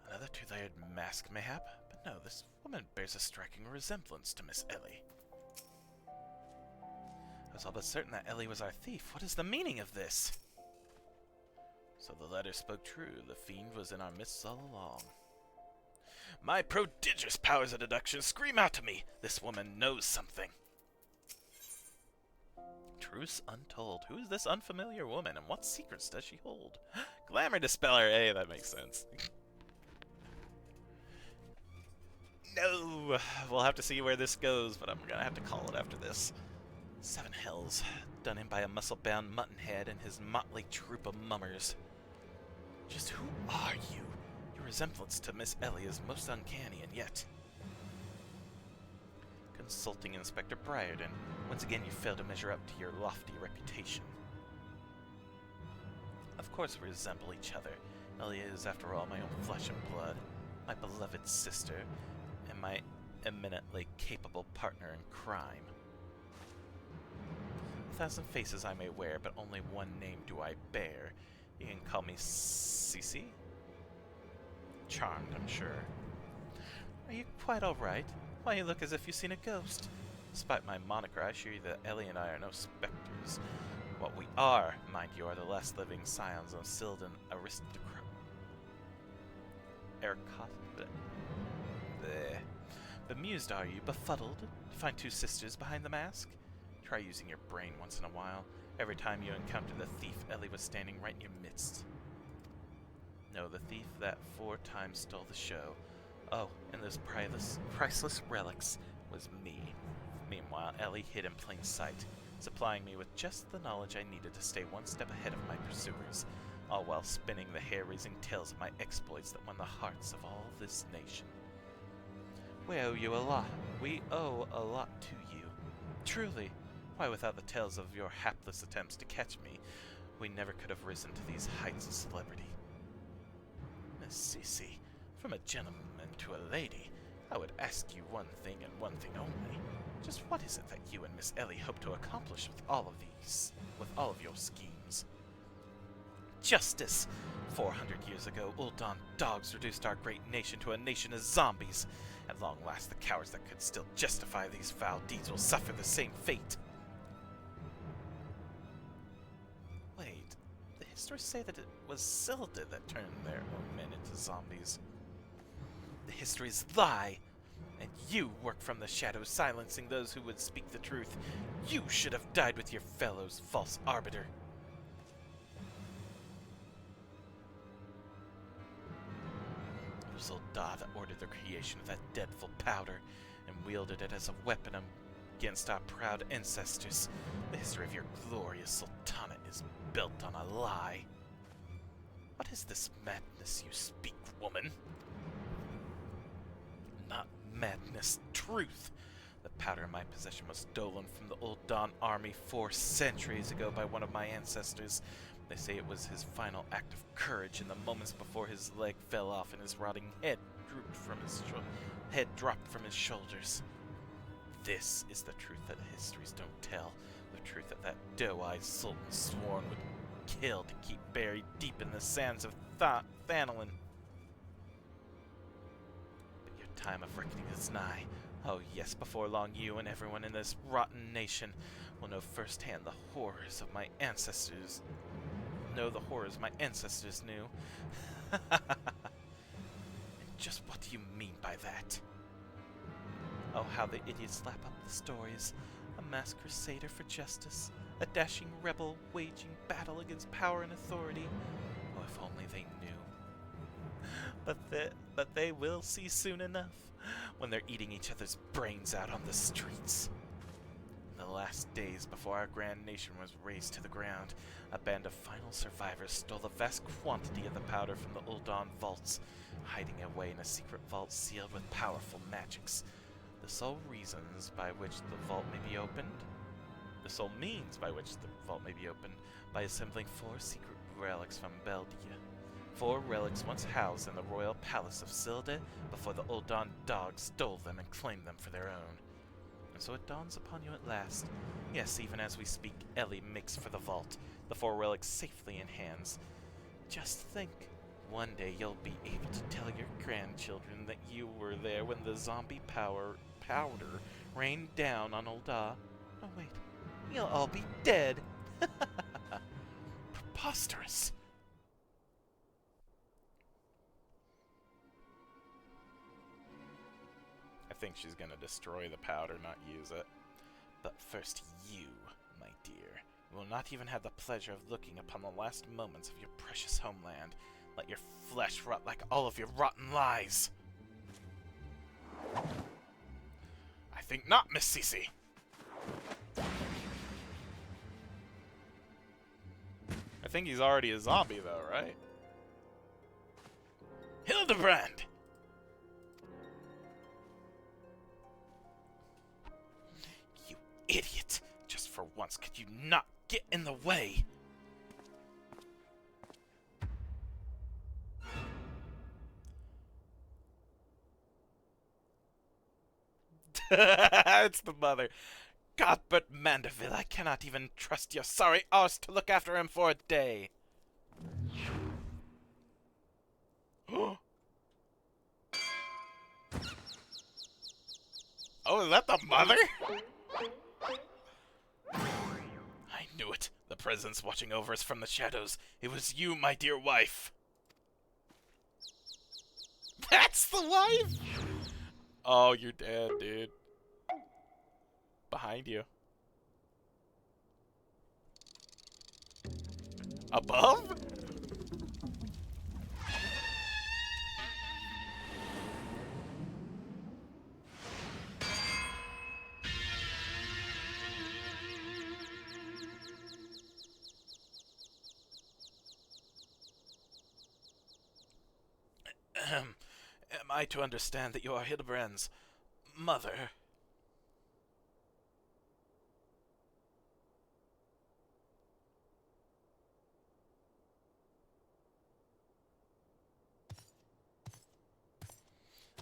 Another two-layered mask, mayhap? But no, this woman bears a striking resemblance to Miss Ellie. I was all but certain that Ellie was our thief. What is the meaning of this? So the letter spoke true. The fiend was in our midst all along. My prodigious powers of deduction scream out to me. This woman knows something. Truths untold. Who is this unfamiliar woman, and what secrets does she hold? Glamour dispeller. Hey, that makes sense. No! We'll have to see where this goes, but I'm gonna have to call it after this. 7 hells. Done in by a muscle-bound muttonhead and his motley troop of mummers. Just who are you? Your resemblance to Miss Ellie is most uncanny, and yet... Consulting Inspector Briarden. Once again you fail to measure up to your lofty reputation. Of course we resemble each other. Ellie is, after all, my own flesh and blood. My beloved sister, and my eminently capable partner in crime. 1,000 faces I may wear, but only one name do I bear. You can call me Cece? Charmed, I'm sure. Are you quite alright? Why, you look as if you've seen a ghost. Despite my moniker, I assure you that Ellie and I are no specters. What we are, mind you, are the last living scions of Sylvan aristocrat. Bemused are you, befuddled, to find 2 sisters behind the mask? Try using your brain once in a while. Every time you encountered the thief, Ellie was standing right in your midst. No, the thief that 4 times stole the show. Oh, and those priceless relics was me. Meanwhile, Ellie hid in plain sight, supplying me with just the knowledge I needed to stay one step ahead of my pursuers, all while spinning the hair-raising tales of my exploits that won the hearts of all this nation. We owe you a lot. We owe a lot to you. Truly. Why, without the tales of your hapless attempts to catch me, we never could have risen to these heights of celebrity. Miss Cece, from a gentleman to a lady, I would ask you one thing and one thing only. Just what is it that you and Miss Ellie hope to accomplish with all of your schemes? Justice! 400 years ago, Ultron dogs reduced our great nation to a nation of zombies. At long last, the cowards that could still justify these foul deeds will suffer the same fate. Wait, the histories say that it was Silda that turned their own men into zombies. The histories lie! And you work from the shadows, silencing those who would speak the truth. You should have died with your fellows, false arbiter. It was Ulda that ordered the creation of that dreadful powder and wielded it as a weapon against our proud ancestors. The history of your glorious sultanate is built on a lie. What is this madness you speak, woman? Not madness, truth. The powder in my possession was stolen from the Ultron army 4 centuries ago by one of my ancestors. They say it was his final act of courage in the moments before his leg fell off and his rotting head dropped from his shoulders. This is the truth that the histories don't tell. The truth that doe-eyed sultan sworn would kill to keep buried deep in the sands of Thanolin. But your time of reckoning is nigh. Oh yes, before long you and everyone in this rotten nation will know firsthand the horrors of my ancestors. Know the horrors my ancestors knew. And just what do you mean by that? Oh, how the idiots lap up the stories. A masked crusader for justice. A dashing rebel waging battle against power and authority. Oh, if only they knew. But they will see soon enough, when they're eating each other's brains out on the streets. In the last days before our grand nation was razed to the ground, a band of final survivors stole a vast quantity of the powder from the Ultron vaults, hiding away in a secret vault sealed with powerful magics. The sole reasons by which the vault may be opened? The sole means by which the vault may be opened by assembling 4 secret relics from Beldia. 4 relics once housed in the royal palace of Silde before the Ultron dogs stole them and claimed them for their own. And so it dawns upon you at last. Yes, even as we speak, Ellie makes for the vault, the 4 relics safely in hands. Just think, one day you'll be able to tell your grandchildren that you were there when the zombie powder rained down on Ulda. Oh wait, you'll all be dead. Preposterous. I think she's gonna destroy the powder, not use it. But first you, my dear, will not even have the pleasure of looking upon the last moments of your precious homeland. Let your flesh rot like all of your rotten lies. I think not, Miss Cece. I think he's already a zombie, though, right? Hildebrand! You idiot! Just for once, could you not get in the way? It's the mother. God, but Mandeville, I cannot even trust your sorry arse to look after him for a day. Oh, is that the mother? I knew it. The presence watching over us from the shadows. It was you, my dear wife. That's the wife? Oh, you're dead, dude. Behind you. Above? Am I to understand that you are Hildebrand's mother?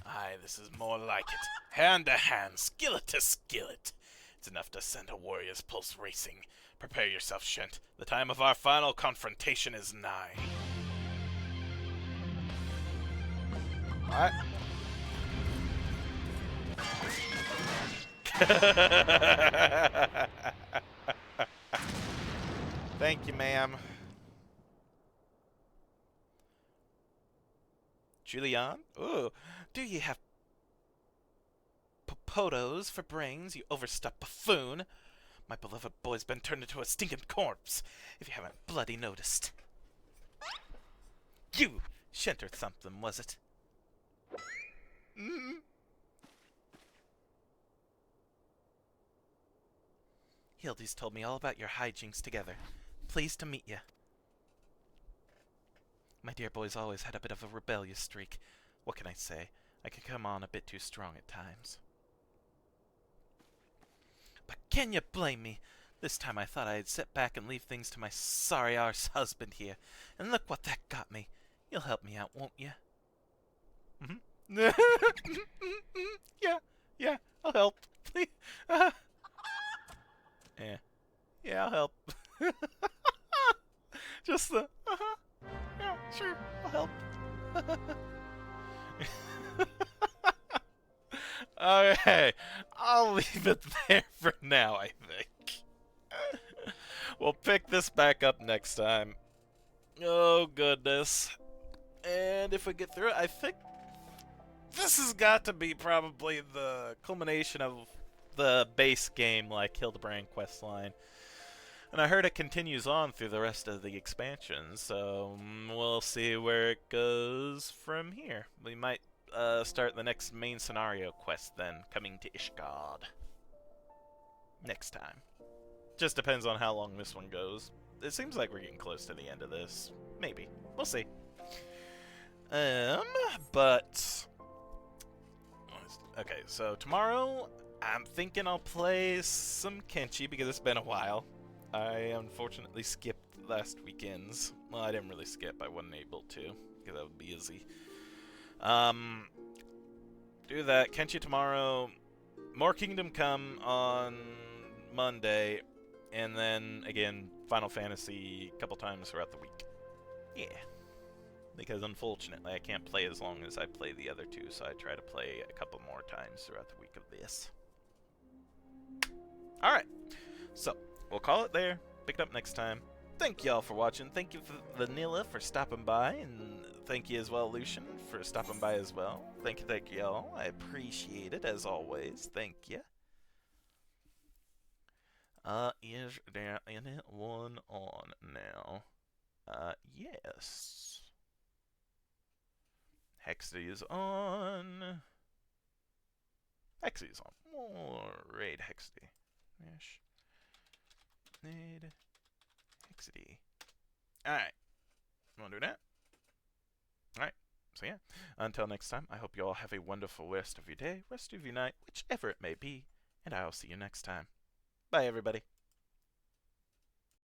Aye, this is more like it. Hand to hand, skillet to skillet. It's enough to send a warrior's pulse racing. Prepare yourself, Shent. The time of our final confrontation is nigh. Alright. Thank you, ma'am. Julian? Ooh, do ye have popotos for brains, you overstuffed buffoon? My beloved boy's been turned into a stinking corpse, if you haven't bloody noticed. You! Shent or something, was it? Mm. Hildy's told me all about your hijinks together. Pleased to meet you. My dear boy's always had a bit of a rebellious streak. What can I say? I can come on a bit too strong at times. But can you blame me? This time I thought I'd sit back and leave things to my sorry arse husband here. And look what that got me. You'll help me out, won't you? Mm-hmm. Yeah, I'll help. Please. Yeah, I'll help. Just the, yeah, sure, I'll help. Okay, I'll leave it there for now, I think. We'll pick this back up next time. Oh, goodness. And if we get through it, I think this has got to be probably the culmination of the base game, like Hildebrand questline. And I heard it continues on through the rest of the expansion, so we'll see where it goes from here. We might start the next main scenario quest then, coming to Ishgard. Next time. Just depends on how long this one goes. It seems like we're getting close to the end of this. Maybe. We'll see. But... Okay, so tomorrow, I'm thinking I'll play some Kenshi because it's been a while. I unfortunately skipped last weekend's. Well, I didn't really skip. I wasn't able to because I was busy. Do that. Kenshi tomorrow. More Kingdom Come on Monday. And then, again, Final Fantasy a couple times throughout the week. Yeah. Because unfortunately, I can't play as long as I play the other two, so I try to play a couple more times throughout the week of this. Alright. So, we'll call it there. Pick it up next time. Thank y'all for watching. Thank you, Vanilla, for stopping by. And thank you as well, Lucian, for stopping by as well. Thank you, y'all. I appreciate it, as always. Thank you. Is there anyone on now? Yes. Hexy is on. Hexy is on. More raid Hexy. Mesh. Need Hexy. Alright. Wanna do that? Alright. So yeah. Until next time, I hope you all have a wonderful rest of your day, rest of your night, whichever it may be, and I'll see you next time. Bye, everybody.